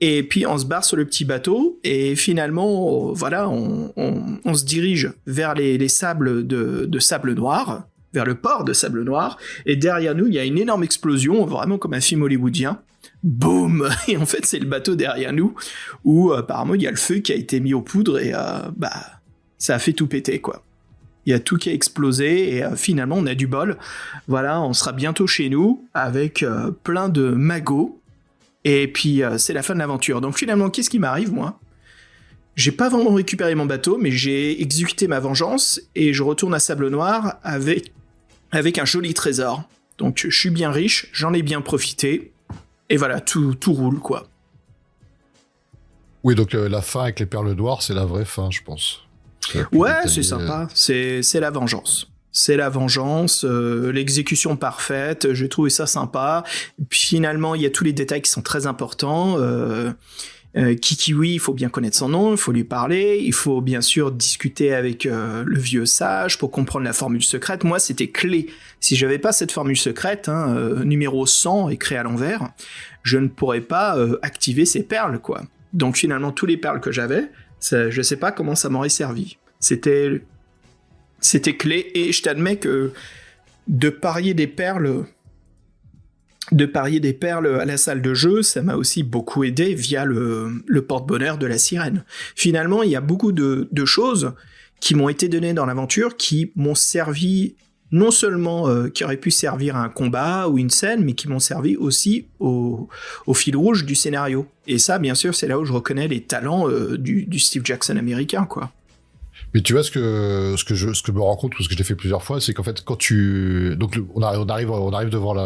[SPEAKER 2] et puis on se barre sur le petit bateau, et finalement, voilà, on se dirige vers les sables de sable noir, vers le port de sable noir, et derrière nous, il y a une énorme explosion, vraiment comme un film hollywoodien. Boum ! Et en fait, c'est le bateau derrière nous, où apparemment, il y a le feu qui a été mis aux poudres, et ça a fait tout péter, quoi. Il y a tout qui a explosé, et finalement, on a du bol. Voilà, on sera bientôt chez nous, avec plein de magots, et puis c'est la fin de l'aventure. Donc finalement, qu'est-ce qui m'arrive, moi ? J'ai pas vraiment récupéré mon bateau, mais j'ai exécuté ma vengeance, et je retourne à Sable Noir avec un joli trésor. Donc je suis bien riche, j'en ai bien profité, et voilà, tout roule, quoi.
[SPEAKER 3] Oui, donc la fin avec les perles noires, c'est la vraie fin, je pense.
[SPEAKER 2] Ouais, c'est sympa, c'est la vengeance. C'est la vengeance, l'exécution parfaite, j'ai trouvé ça sympa. Puis finalement, il y a tous les détails qui sont très importants. Kikiwi, il faut bien connaître son nom, il faut lui parler, il faut bien sûr discuter avec le vieux sage pour comprendre la formule secrète. Moi, c'était clé. Si j'avais pas cette formule secrète, numéro 100 écrit à l'envers, je ne pourrais pas activer ces perles, quoi. Donc finalement, tous les perles que j'avais, je sais pas comment ça m'aurait servi. C'était clé, et je t'admets que de parier des perles à la salle de jeu, ça m'a aussi beaucoup aidé via le porte-bonheur de la sirène. Finalement, il y a beaucoup de choses qui m'ont été données dans l'aventure, qui m'ont servi, non seulement qui auraient pu servir à un combat ou une scène, mais qui m'ont servi aussi au fil rouge du scénario. Et ça, bien sûr, c'est là où je reconnais les talents du Steve Jackson américain, quoi.
[SPEAKER 3] Mais tu vois, ce que je me rends compte, parce que je l'ai fait plusieurs fois, c'est qu'en fait, quand donc on arrive devant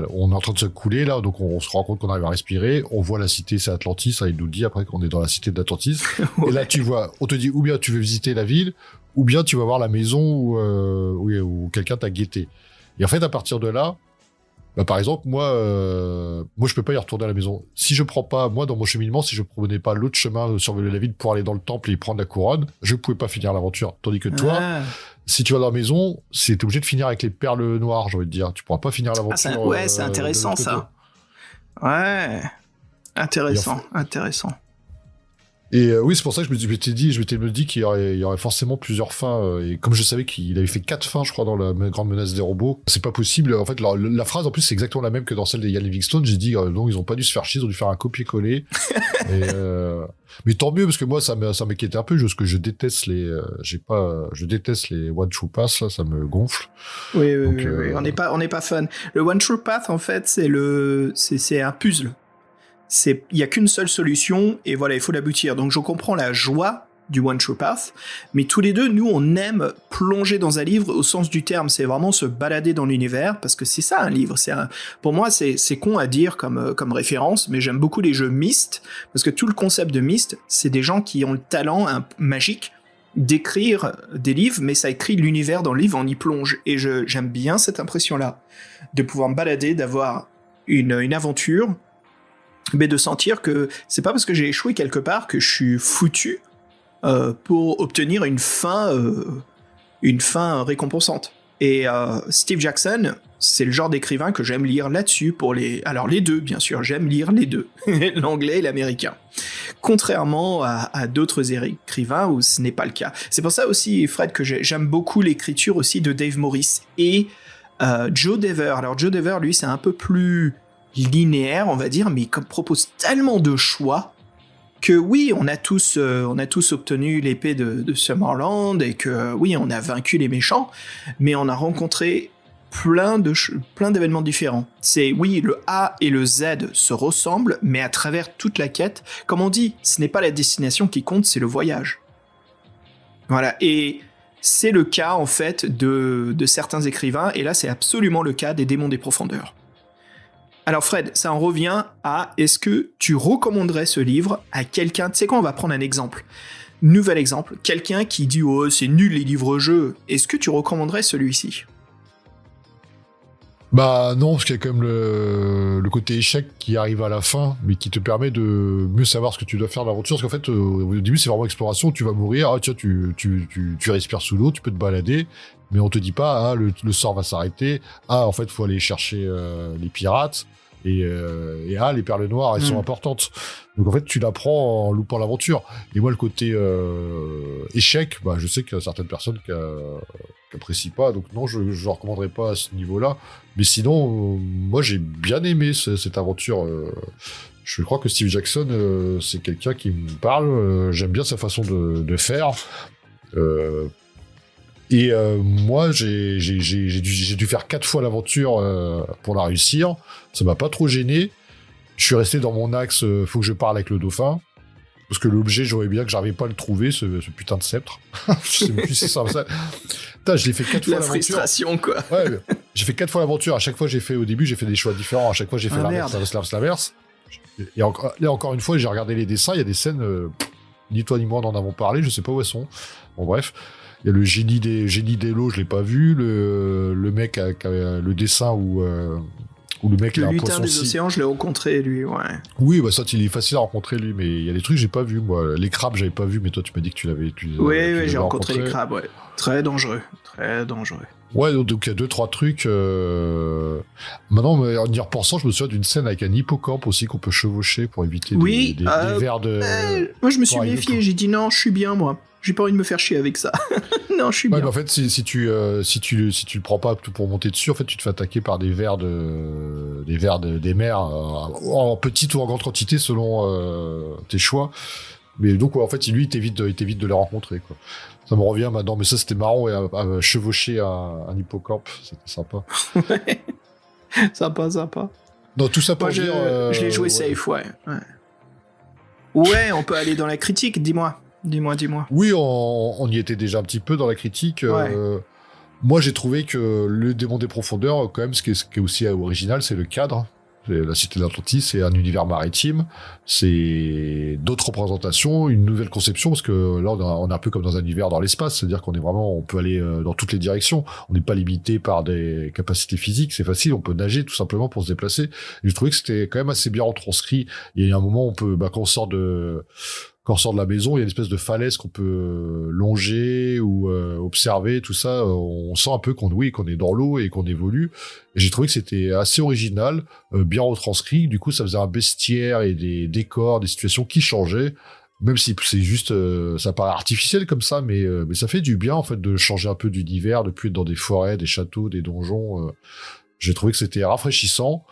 [SPEAKER 3] on est en train de se couler là, donc on se rend compte qu'on arrive à respirer, on voit la cité, c'est Atlantis, ça, il nous dit après qu'on est dans la cité d'Atlantis. Ouais. Et là, on te dit, ou bien tu veux visiter la ville, ou bien tu vas voir la maison où quelqu'un t'a guetté. Et en fait, à partir de là, par exemple, moi, je peux pas y retourner à la maison. Si je prends pas, moi, dans mon cheminement, si je prenais pas l'autre chemin, survoler la ville pour aller dans le temple et prendre la couronne, je pouvais pas finir l'aventure. Tandis que toi, si tu vas dans la maison, t'es obligé de finir avec les perles noires, j'ai envie de dire. Tu pourras pas finir l'aventure.
[SPEAKER 2] C'est intéressant, ça. Ouais. Intéressant.
[SPEAKER 3] Et oui, c'est pour ça que je m'étais dit qu'il y aurait forcément plusieurs fins. Et comme je savais qu'il avait fait 4 fins, je crois, dans la grande menace des robots, c'est pas possible. En fait, la phrase, en plus, c'est exactement la même que dans celle des Ian Livingstone. J'ai dit, non, ils ont pas dû se faire chier, ils ont dû faire un copier-coller. Mais tant mieux, parce que moi, ça m'inquiétait un peu, parce que je déteste les One True Pass, là, ça me gonfle.
[SPEAKER 2] Oui, on n'est pas fan. Le One True Path, en fait, c'est un puzzle. Il y a qu'une seule solution, et voilà, il faut l'aboutir. Donc je comprends la joie du One True Path, mais tous les deux, nous, on aime plonger dans un livre au sens du terme. C'est vraiment se balader dans l'univers, parce que c'est ça un livre. Pour moi, c'est con à dire comme référence, mais j'aime beaucoup les jeux Myst, parce que tout le concept de Myst, c'est des gens qui ont le talent magique d'écrire des livres, mais ça écrit l'univers dans le livre, on y plonge. Et j'aime bien cette impression-là, de pouvoir me balader, d'avoir une aventure, mais de sentir que c'est pas parce que j'ai échoué quelque part que je suis foutu pour obtenir une fin récompensante. Et Steve Jackson, c'est le genre d'écrivain que j'aime lire là-dessus alors les deux, bien sûr, j'aime lire les deux, l'anglais et l'américain. Contrairement à d'autres écrivains où ce n'est pas le cas. C'est pour ça aussi, Fred, que j'aime beaucoup l'écriture aussi de Dave Morris et Joe Dever. Alors Joe Dever, lui, c'est un peu plus linéaire, on va dire, mais il propose tellement de choix que oui, on a tous obtenu l'épée de Summerland et que oui, on a vaincu les méchants, mais on a rencontré plein d'événements différents. C'est oui, le A et le Z se ressemblent, mais à travers toute la quête, comme on dit, ce n'est pas la destination qui compte, c'est le voyage. Voilà, et c'est le cas en fait de certains écrivains, et là c'est absolument le cas des Démons des Profondeurs. Alors Fred, ça en revient à est-ce que tu recommanderais ce livre à quelqu'un? Tu sais quoi, on va prendre un exemple. Nouvel exemple, quelqu'un qui dit « Oh, c'est nul les livres-jeux », est-ce que tu recommanderais celui-ci?
[SPEAKER 3] Bah non, parce qu'il y a quand même le côté échec qui arrive à la fin, mais qui te permet de mieux savoir ce que tu dois faire dans l'aventure. Parce qu'en fait, au début, c'est vraiment exploration, tu vas mourir, ah tiens, tu respires sous l'eau, tu peux te balader, mais on te dit pas, ah le sort va s'arrêter, ah en fait, faut aller chercher les pirates, et ah, les perles noires, elles sont importantes. Donc en fait, tu l'apprends en loupant l'aventure. Et moi, le côté échec, bah je sais qu'il y a certaines personnes qui apprécient pas, donc non, je ne recommanderais pas à ce niveau-là. Mais sinon, moi, j'ai bien aimé cette aventure. Je crois que Steve Jackson, c'est quelqu'un qui me parle. J'aime bien sa façon de faire. Moi, j'ai dû faire 4 fois l'aventure pour la réussir. Ça m'a pas trop gêné. Je suis resté dans mon axe, faut que je parle avec le dauphin. Parce que l'objet, j'aurais bien que j'arrivais pas à le trouver, ce putain de sceptre. Je sais plus si ça. Putain, je l'ai fait 4 fois l'aventure.
[SPEAKER 2] La frustration, quoi.
[SPEAKER 3] Ouais, j'ai fait 4 fois l'aventure. À chaque fois, au début, j'ai fait des choix différents. À chaque fois, j'ai fait l'inverse. Et encore une fois, j'ai regardé les dessins. Il y a des scènes, ni toi ni moi n'en avons parlé. Je sais pas où elles sont. Bon, bref. Il y a le génie des lots, je l'ai pas vu. Le mec avec le dessin où le mec
[SPEAKER 2] le
[SPEAKER 3] a un
[SPEAKER 2] lutin
[SPEAKER 3] poisson
[SPEAKER 2] des océans, je l'ai rencontré, lui, ouais.
[SPEAKER 3] Oui, bah ça, il est facile à rencontrer, lui, mais il y a des trucs que j'ai pas vu, moi. Les crabes, j'avais pas vu, mais toi, tu m'as dit que tu l'avais.
[SPEAKER 2] Oui, j'ai rencontré les crabes, ouais. Très dangereux.
[SPEAKER 3] Ouais, donc il y a 2-3 trucs. Maintenant, en y repensant, je me souviens d'une scène avec un hippocampe aussi qu'on peut chevaucher pour éviter des vers de.
[SPEAKER 2] Moi, je me suis méfié, j'ai dit non, je suis bien, moi. J'ai pas envie de me faire chier avec ça. Non, je suis bien.
[SPEAKER 3] Mais en fait, si tu le prends pas pour monter dessus, en fait, tu te fais attaquer par des vers des mers en petite ou en grande quantité selon tes choix. Mais donc, ouais, en fait, lui, il t'évite de les rencontrer, quoi. Ça me revient maintenant, mais ça, c'était marrant, à chevaucher un hippocampe, c'était sympa.
[SPEAKER 2] Ouais. Sympa.
[SPEAKER 3] Non, tout ça pour dire...
[SPEAKER 2] je l'ai joué safe, ouais. Ouais, on peut aller dans la critique, dis-moi.
[SPEAKER 3] Oui, on y était déjà un petit peu dans la critique.
[SPEAKER 2] Ouais.
[SPEAKER 3] Moi, j'ai trouvé que le Démon des Profondeurs, quand même, ce qui est aussi original, c'est le cadre. La Cité d'Atlantis, c'est un univers maritime, c'est d'autres représentations, une nouvelle conception, parce que là, on est un peu comme dans un univers dans l'espace, c'est-à-dire on peut aller dans toutes les directions. On n'est pas limité par des capacités physiques, c'est facile, on peut nager tout simplement pour se déplacer. Et je trouvais que c'était quand même assez bien retranscrit. Il y a un moment où on peut, quand on sort de la maison, il y a une espèce de falaise qu'on peut longer ou observer, tout ça. On sent un peu qu'on est dans l'eau et qu'on évolue. Et j'ai trouvé que c'était assez original, bien retranscrit. Du coup, ça faisait un bestiaire et des décors, des situations qui changeaient. Même si c'est juste, ça paraît artificiel comme ça, mais ça fait du bien en fait de changer un peu d'univers, de plus être dans des forêts, des châteaux, des donjons. J'ai trouvé que c'était rafraîchissant.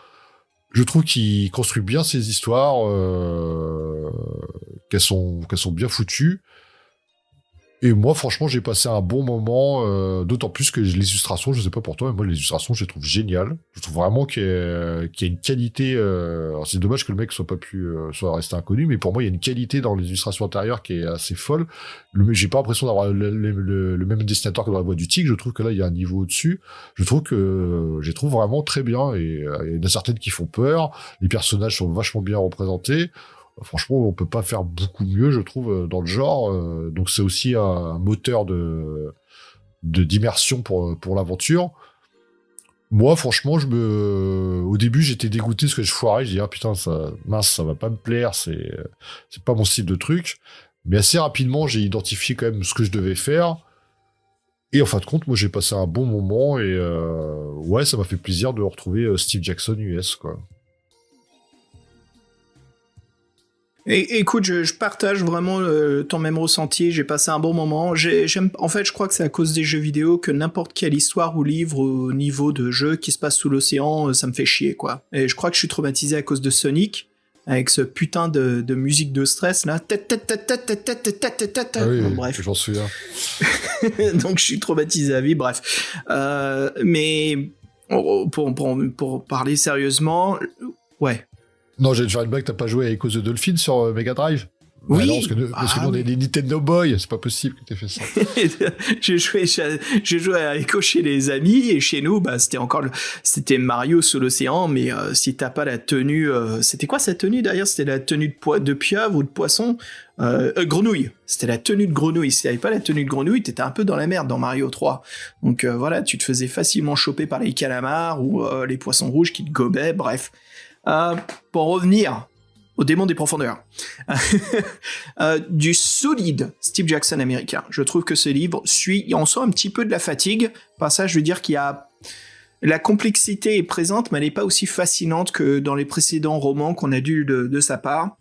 [SPEAKER 3] Je trouve qu'il construit bien ses histoires, qu'elles sont bien foutues. Et moi, franchement, j'ai passé un bon moment, d'autant plus que les illustrations, je sais pas pour toi, mais moi, les illustrations, je les trouve géniales. Je trouve vraiment qu'il y a une qualité. Alors c'est dommage que le mec soit resté inconnu, mais pour moi, il y a une qualité dans les illustrations intérieures qui est assez folle. J'ai pas l'impression d'avoir le même dessinateur que dans La Voix du Tigre. Je trouve que là, il y a un niveau au-dessus. Je les trouve vraiment très bien, et il y en a certaines qui font peur. Les personnages sont vachement bien représentés. Franchement, on peut pas faire beaucoup mieux, je trouve, dans le genre. Donc c'est aussi un moteur d'immersion pour l'aventure. Moi, franchement, au début, j'étais dégoûté parce que je foirais. Je dis, ah putain, ça va pas me plaire, c'est pas mon style de truc. Mais assez rapidement, j'ai identifié quand même ce que je devais faire. Et en fin de compte, moi, j'ai passé un bon moment, et ouais, ça m'a fait plaisir de retrouver Steve Jackson US, quoi.
[SPEAKER 2] Et écoute, je partage vraiment ton même ressenti, j'ai passé un bon moment. En fait, je crois que c'est à cause des jeux vidéo que n'importe quelle histoire ou livre au niveau de jeu qui se passe sous l'océan, ça me fait chier, quoi. Et je crois que je suis traumatisé à cause de Sonic, avec ce putain de musique de stress là.
[SPEAKER 3] Ah oui,
[SPEAKER 2] Bon, bref.
[SPEAKER 3] j'en souviens.
[SPEAKER 2] Donc je suis traumatisé à vie, bref. Mais pour parler sérieusement, ouais.
[SPEAKER 3] Non, j'ai déjà une blague, t'as pas joué à Echo the Dolphin sur Mega Drive?
[SPEAKER 2] Oui.
[SPEAKER 3] Bah non, parce que nous, on est des Nintendo Boy, c'est pas possible que t'aies fait ça.
[SPEAKER 2] j'ai joué à Echo chez les amis, et chez nous, bah, c'était Mario sous l'océan, mais si t'as pas la tenue, c'était quoi cette tenue d'ailleurs? C'était la tenue de pieuvre ou de poisson? Grenouille. C'était la tenue de grenouille. Si t'avais pas la tenue de grenouille, t'étais un peu dans la merde dans Mario 3. Donc voilà, tu te faisais facilement choper par les calamars ou les poissons rouges qui te gobaient, bref. Pour revenir au démon des profondeurs. Du solide Steve Jackson américain. Je trouve que ce livre on sent un petit peu de la fatigue. Par ça, je veux dire qu'il y a... La complexité est présente, mais elle n'est pas aussi fascinante que dans les précédents romans qu'on a dû de sa part.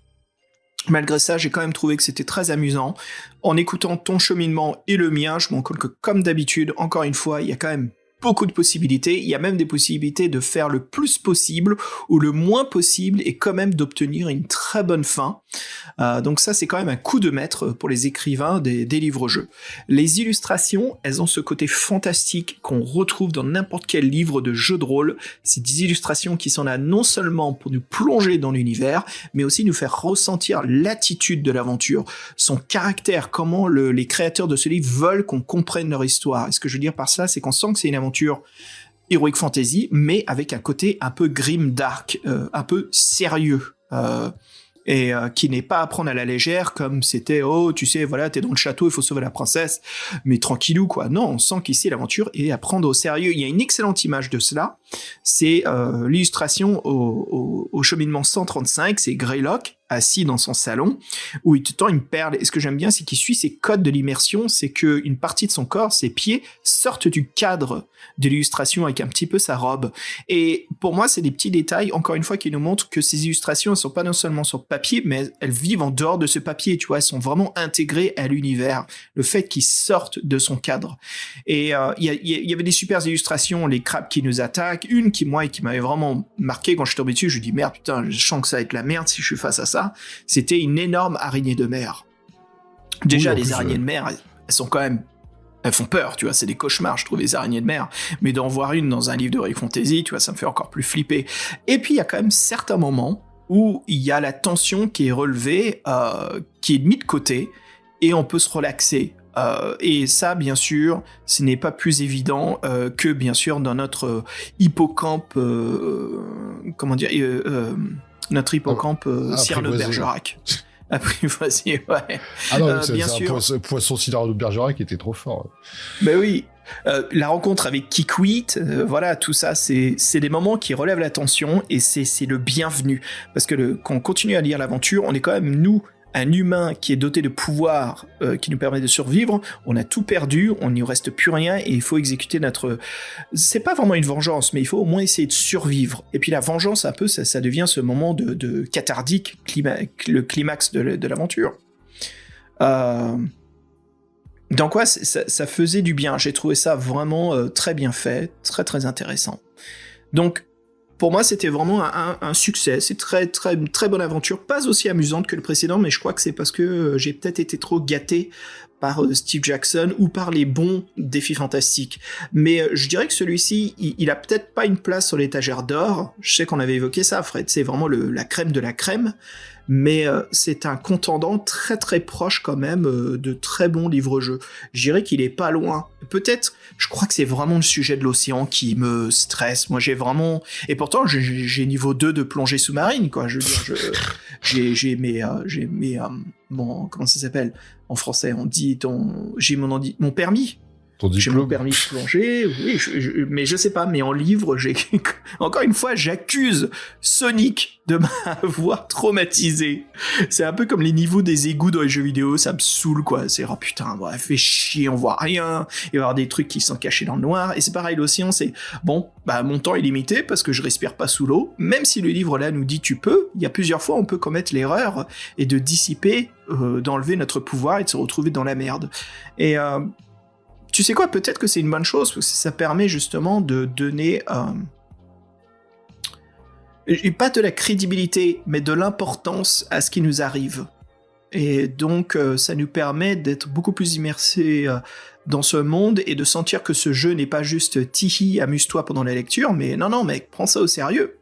[SPEAKER 2] Malgré ça, j'ai quand même trouvé que c'était très amusant. En écoutant ton cheminement et le mien, je me rends compte que, comme d'habitude, encore une fois, il y a quand même beaucoup de possibilités. Il y a même des possibilités de faire le plus possible ou le moins possible et quand même d'obtenir une très bonne fin. Donc ça, c'est quand même un coup de maître pour les écrivains des livres-jeux. Les illustrations, elles ont ce côté fantastique qu'on retrouve dans n'importe quel livre de jeu de rôle. C'est des illustrations qui sont là non seulement pour nous plonger dans l'univers, mais aussi nous faire ressentir l'attitude de l'aventure, son caractère, comment les créateurs de ce livre veulent qu'on comprenne leur histoire. Et ce que je veux dire par ça, c'est qu'on sent que c'est une aventure heroic fantasy, mais avec un côté un peu grim dark, un peu sérieux, et qui n'est pas à prendre à la légère comme c'était tu sais, voilà, t'es dans le château, il faut sauver la princesse, mais tranquillou quoi. Non, on sent qu'ici l'aventure est à prendre au sérieux. Il y a une excellente image de cela, c'est l'illustration au cheminement 135, c'est Greylock assis dans son salon, où il te tend une perle. Et ce que j'aime bien, c'est qu'il suit ses codes de l'immersion, c'est qu'une partie de son corps, ses pieds, sortent du cadre de l'illustration avec un petit peu sa robe. Et pour moi, c'est des petits détails, encore une fois, qui nous montrent que ces illustrations, elles sont pas non seulement sur papier, mais elles vivent en dehors de ce papier, tu vois, elles sont vraiment intégrées à l'univers. Le fait qu'ils sortent de son cadre. Et il y avait des super illustrations, les crabes qui nous attaquent, une qui m'avait vraiment marqué quand je suis tombé dessus, je me dis merde, putain, je sens que ça va être la merde si je suis face à ça. C'était une énorme araignée de mer. Déjà, les araignées de mer, elles sont quand même... Elles font peur, tu vois, c'est des cauchemars, je trouve, les araignées de mer. Mais d'en voir une dans un livre de Heroic Fantasy, tu vois, ça me fait encore plus flipper. Et puis, il y a quand même certains moments où il y a la tension qui est relevée, qui est mise de côté, et on peut se relaxer. Et ça, bien sûr, ce n'est pas plus évident que, bien sûr, dans notre hippocampe... comment dire notre hippocampe Cyrano de Bergerac. Apprivoisé, ouais.
[SPEAKER 3] Ah non, c'est
[SPEAKER 2] bien
[SPEAKER 3] un
[SPEAKER 2] sûr.
[SPEAKER 3] poisson Cyrano de Bergerac qui était trop fort.
[SPEAKER 2] Ben oui. La rencontre avec Kikwit, voilà, tout ça, c'est des moments qui relèvent l'attention et c'est le bienvenu. Parce que quand on continue à lire l'aventure, on est quand même, nous, un humain qui est doté de pouvoirs qui nous permet de survivre, on a tout perdu, on n'y reste plus rien et il faut exécuter notre... C'est pas vraiment une vengeance, mais il faut au moins essayer de survivre. Et puis la vengeance, un peu, ça devient ce moment de cathardique, le climax de l'aventure. Donc ouais, ça faisait du bien. J'ai trouvé ça vraiment très bien fait, très très intéressant. Donc pour moi, c'était vraiment un succès. C'est très, très, très bonne aventure. Pas aussi amusante que le précédent, mais je crois que c'est parce que j'ai peut-être été trop gâté par Steve Jackson ou par les bons défis fantastiques. Mais je dirais que celui-ci, il a peut-être pas une place sur l'étagère d'or. Je sais qu'on avait évoqué ça, Fred. C'est vraiment la crème de la crème. Mais c'est un contendant très très proche quand même de très bons livres-jeux. Je dirais qu'il est pas loin. Peut-être, je crois que c'est vraiment le sujet de l'océan qui me stresse. Moi j'ai vraiment... Et pourtant j'ai niveau 2 de plongée sous-marine, quoi. Je veux dire, j'ai mes... comment ça s'appelle en français? On dit j'ai mon permis. J'ai mon permis de plonger, oui, mais je sais pas, mais en livre, encore une fois, j'accuse Sonic de m'avoir traumatisé. C'est un peu comme les niveaux des égouts dans les jeux vidéo, ça me saoule, quoi. C'est, oh putain, bref, fait chier, on voit rien, il va y avoir des trucs qui sont cachés dans le noir, et c'est pareil, l'océan, c'est, bon, bah, mon temps est limité parce que je respire pas sous l'eau, même si le livre là nous dit tu peux, il y a plusieurs fois on peut commettre l'erreur et de dissiper, d'enlever notre pouvoir et de se retrouver dans la merde. Et, tu sais quoi, peut-être que c'est une bonne chose, parce que ça permet justement de donner Et pas de la crédibilité, mais de l'importance à ce qui nous arrive. Et donc, ça nous permet d'être beaucoup plus immersés dans ce monde et de sentir que ce jeu n'est pas juste tihi, amuse-toi pendant la lecture, mais non, mec, prends ça au sérieux.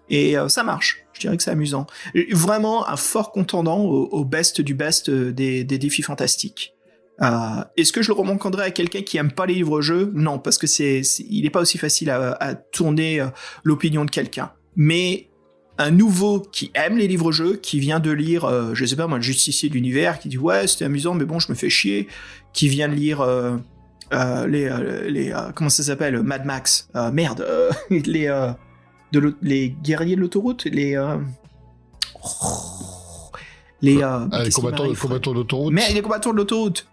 [SPEAKER 2] Et ça marche. Je dirais que c'est amusant. Vraiment un fort contendant au best du best des défis fantastiques. Est-ce que je le recommanderais à quelqu'un qui aime pas les livres-jeux ? Non, parce que il n'est pas aussi facile à tourner l'opinion de quelqu'un. Mais un nouveau qui aime les livres-jeux, qui vient de lire, je sais pas moi, le Justicier de l'Univers, qui dit ouais c'était amusant mais bon je me fais chier, qui vient de lire les comment ça s'appelle, Mad Max, les guerriers de l'autoroute, les
[SPEAKER 3] combattants d'autoroute.
[SPEAKER 2] Mais les combattants de l'autoroute,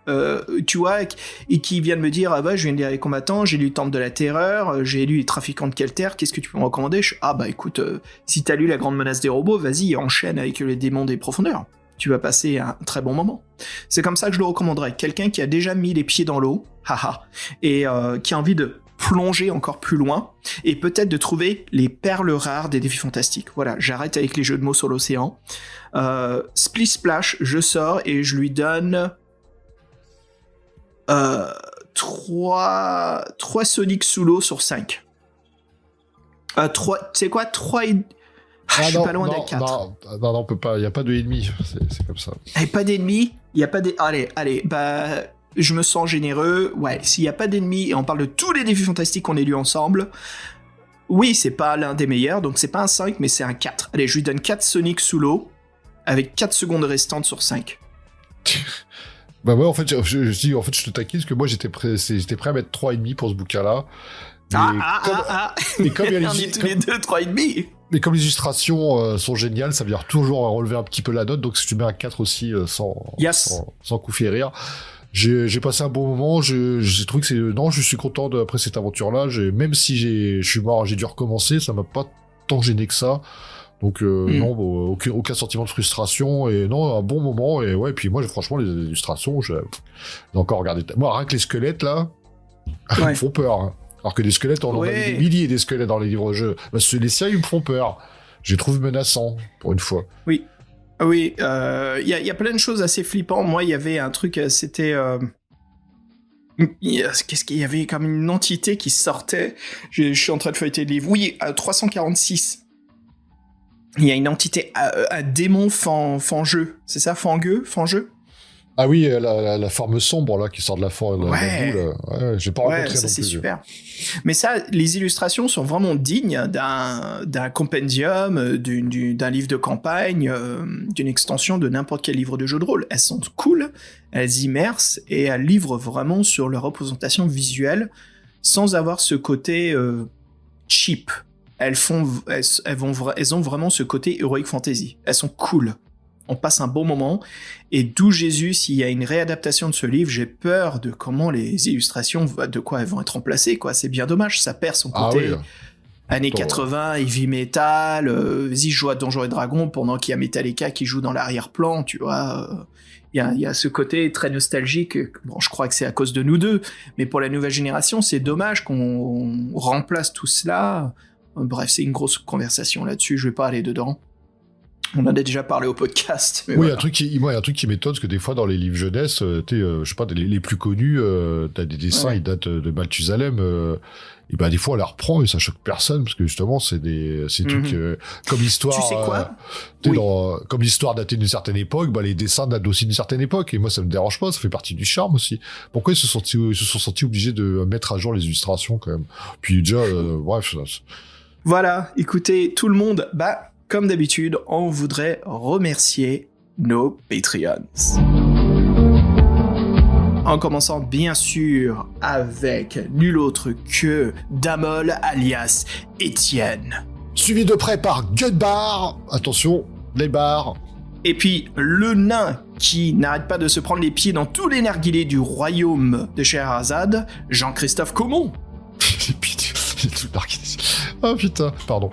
[SPEAKER 2] tu vois, et qui viennent me dire, ah bah, je viens de lire les combattants, j'ai lu le Temple de la Terreur, j'ai lu les Trafiquants de Kelter, qu'est-ce que tu peux me recommander ? Ah bah écoute, si t'as lu La Grande Menace des Robots, vas-y, enchaîne avec les Démons des Profondeurs. Tu vas passer un très bon moment. C'est comme ça que je le recommanderais. Quelqu'un qui a déjà mis les pieds dans l'eau, et qui a envie de plonger encore plus loin, et peut-être de trouver les perles rares des défis fantastiques. Voilà, j'arrête avec les jeux de mots sur l'océan. Split Splash, je sors et je lui donne 3 Sonic sous l'eau sur 5. 3, tu sais quoi, 3 et... je suis pas loin des 4.
[SPEAKER 3] Non, on peut pas, il n'y a pas de ennemi, c'est comme ça.
[SPEAKER 2] Et pas d'ennemis, il n'y a pas de... Allez, bah... Je me sens généreux, ouais, s'il n'y a pas d'ennemis, et on parle de tous les défis fantastiques qu'on a lus ensemble, oui, c'est pas l'un des meilleurs, donc c'est pas un 5, mais c'est un 4. Allez, je lui donne 4 Sonic sous l'eau, avec 4 secondes restantes sur 5.
[SPEAKER 3] Bah ouais, en fait, je te taquine, parce que moi, j'étais prêt à mettre 3,5 pour ce bouquin-là. Mais comme il y a
[SPEAKER 2] on est tous les deux 3,5.
[SPEAKER 3] Mais comme les illustrations sont géniales, ça vient toujours relever un petit peu la note, donc si tu mets un 4 aussi, sans coup fait rire. J'ai passé un bon moment, j'ai trouvé que je suis content après cette aventure-là, même si je suis mort, j'ai dû recommencer, ça m'a pas tant gêné que ça. Donc, non, aucun sentiment de frustration, et non, un bon moment, et ouais, puis moi, franchement, les illustrations, j'ai encore regardé. Moi, rien que les squelettes, là, ils me font peur, hein. Alors que des squelettes, on en a des milliers des squelettes dans les livres-jeux. Bah, les séries, ils me font peur. Je les trouve menaçants, pour une fois.
[SPEAKER 2] Oui. Oui, y a plein de choses assez flippantes. Moi, il y avait un truc, c'était... Qu'est-ce qu'il y avait comme une entité qui sortait ? Je suis en train de feuilleter le livre. Oui, 346. Il y a une entité, un démon fangeux. C'est ça, fangeux ?
[SPEAKER 3] Ah oui, la forme sombre, là, qui sort de la boule. Ouais, j'ai pas rencontré
[SPEAKER 2] ça,
[SPEAKER 3] non
[SPEAKER 2] c'est
[SPEAKER 3] plus.
[SPEAKER 2] super. Mais ça, les illustrations sont vraiment dignes d'un compendium, d'un livre de campagne, d'une extension de n'importe quel livre de jeu de rôle. Elles sont cool, elles immersent, et elles livrent vraiment sur leur représentation visuelle, sans avoir ce côté cheap. Elles ont vraiment ce côté heroic fantasy. Elles sont cool. On passe un bon moment, et d'où Jésus, s'il y a une réadaptation de ce livre, j'ai peur de comment les illustrations, de quoi elles vont être remplacées, quoi. C'est bien dommage, ça perd son côté années 80, heavy metal, vas-y, je joue à Donjons et Dragons pendant qu'il y a Metallica qui joue dans l'arrière-plan, tu vois. Il y a ce côté très nostalgique, bon, je crois que c'est à cause de nous deux, mais pour la nouvelle génération, c'est dommage qu'on remplace tout cela. Bref, c'est une grosse conversation là-dessus, je vais pas aller dedans. On en a déjà parlé au podcast. Mais
[SPEAKER 3] oui,
[SPEAKER 2] voilà.
[SPEAKER 3] il y a un truc qui m'étonne, parce que des fois, dans les livres jeunesse, je sais pas, les plus connus, t'as des dessins, ils datent de Mathusalem, et ben des fois, on les reprend et ça choque personne, parce que justement, c'est trucs comme l'histoire.
[SPEAKER 2] Tu sais quoi
[SPEAKER 3] comme l'histoire datée d'une certaine époque, bah, les dessins datent aussi d'une certaine époque, et moi, ça me dérange pas, ça fait partie du charme aussi. Pourquoi ils se sont sentis obligés de mettre à jour les illustrations, quand même? Puis déjà, bref.
[SPEAKER 2] Voilà, écoutez, tout le monde, comme d'habitude, on voudrait remercier nos Patreons. En commençant bien sûr avec nul autre que Damol alias Étienne.
[SPEAKER 3] Suivi de près par Gutbar. Attention, les bars.
[SPEAKER 2] Et puis le nain qui n'arrête pas de se prendre les pieds dans tous les narguilés du royaume de Scheherazade, Jean-Christophe Caumont.
[SPEAKER 3] Ah putain, pardon.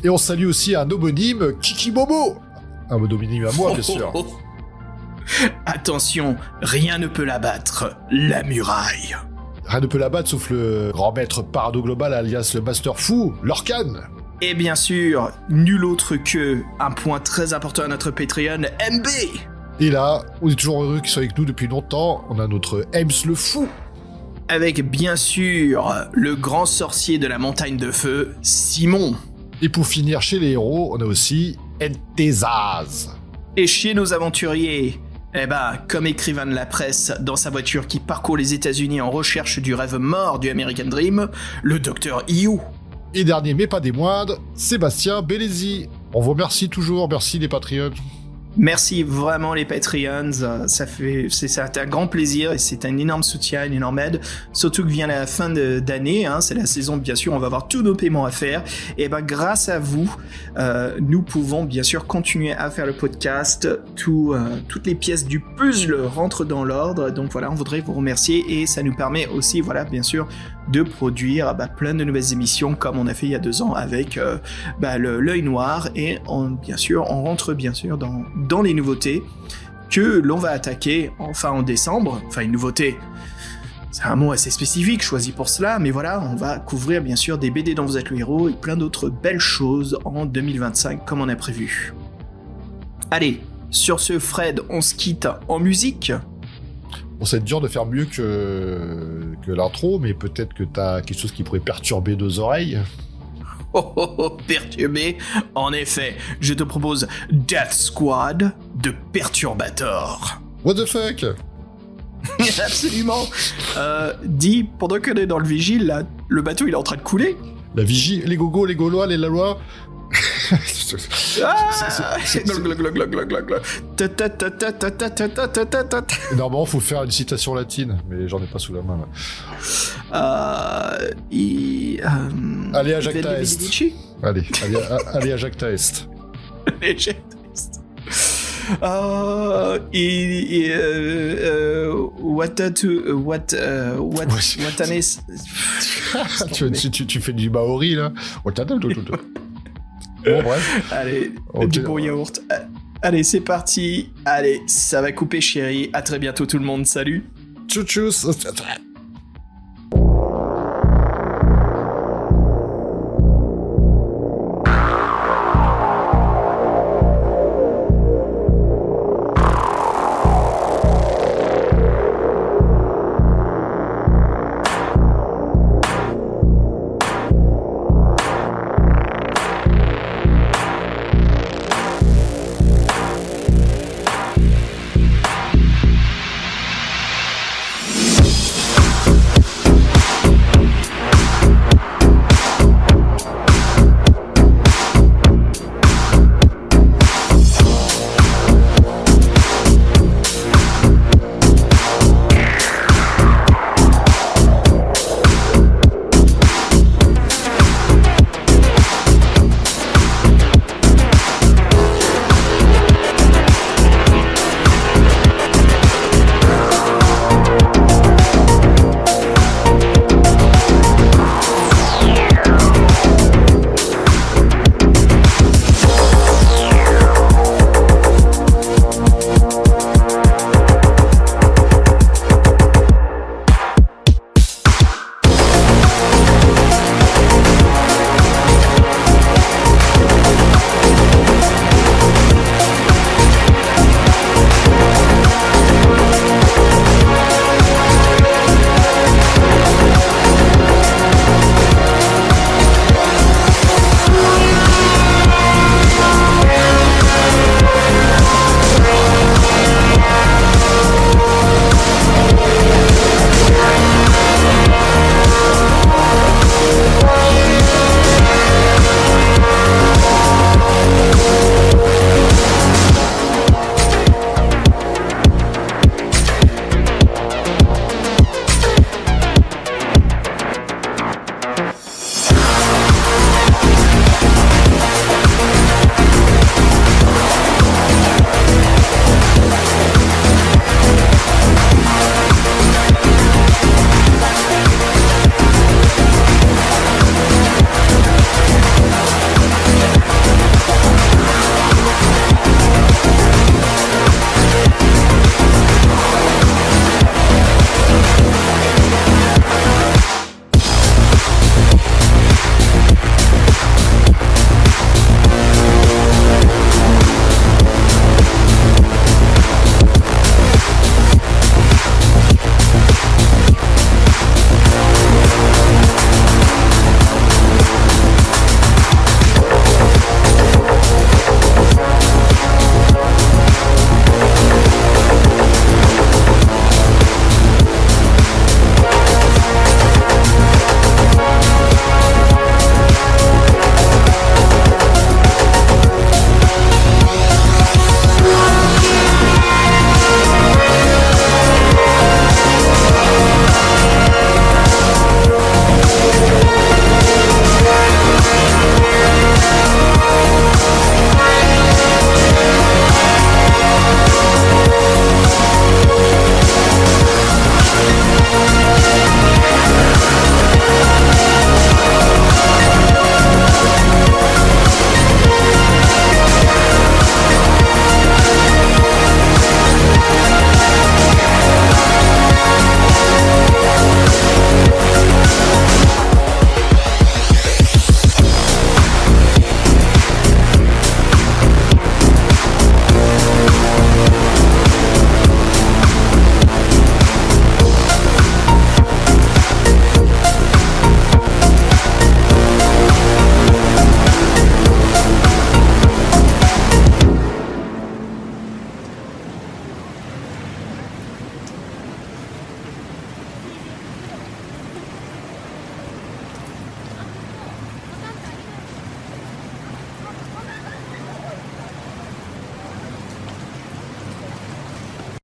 [SPEAKER 3] Et on salue aussi un homonyme, Kiki Bobo. Un homonyme à moi, bien sûr.
[SPEAKER 2] Attention, rien ne peut l'abattre, la muraille.
[SPEAKER 3] Rien ne peut l'abattre sauf le grand maître Parado Global alias le Master Fou, Lorcan.
[SPEAKER 2] Et bien sûr, nul autre que un point très important à notre Patreon, MB.
[SPEAKER 3] Et là, on est toujours heureux qu'il soit avec nous depuis longtemps. On a notre Ems le fou.
[SPEAKER 2] Avec bien sûr le grand sorcier de la montagne de feu, Simon.
[SPEAKER 3] Et pour finir, chez les héros, on a aussi Entezaz.
[SPEAKER 2] Et chez nos aventuriers, comme écrivain de la presse dans sa voiture qui parcourt les États-Unis en recherche du rêve mort du American Dream, le Dr. Iou.
[SPEAKER 3] Et dernier, mais pas des moindres, Sébastien Bellesi. On vous remercie toujours, merci les Patreons.
[SPEAKER 2] Merci vraiment les Patreons, c'est un grand plaisir et c'est un énorme soutien, une énorme aide, surtout que vient la fin d'année, c'est la saison bien sûr, on va avoir tous nos paiements à faire, et grâce à vous, nous pouvons bien sûr continuer à faire le podcast, toutes les pièces du puzzle rentrent dans l'ordre, donc voilà, on voudrait vous remercier et ça nous permet aussi, voilà, bien sûr, de produire plein de nouvelles émissions comme on a fait il y a 2 ans avec l'œil noir et bien sûr on rentre bien sûr dans les nouveautés que l'on va attaquer en décembre, une nouveauté, c'est un mot assez spécifique choisi pour cela, mais voilà, on va couvrir bien sûr des BD dont vous êtes le héros et plein d'autres belles choses en 2025 comme on a prévu. Allez, sur ce Fred, on se quitte en musique.
[SPEAKER 3] Bon, c'est dur de faire mieux que l'intro, mais peut-être que t'as quelque chose qui pourrait perturber nos oreilles.
[SPEAKER 2] Perturbé. En effet, je te propose Death Squad de Perturbator.
[SPEAKER 3] What the fuck?
[SPEAKER 2] Absolument. Dis, pendant qu'on est dans le vigile, là, le bateau il est en train de couler.
[SPEAKER 3] La vigie, les gogos, les gaulois, les lalois. Normalement, faut faire une citation latine, mais j'en ai pas sous la main là.
[SPEAKER 2] Allez
[SPEAKER 3] à Jacques Taest. Allez à Jacques Taest. Tu fais du maori là. Bon, bref.
[SPEAKER 2] Allez,
[SPEAKER 3] okay.
[SPEAKER 2] Du bon yaourt. Allez, c'est parti. Allez, ça va couper, chérie. À très bientôt, tout le monde. Salut.
[SPEAKER 3] Tchou tchou.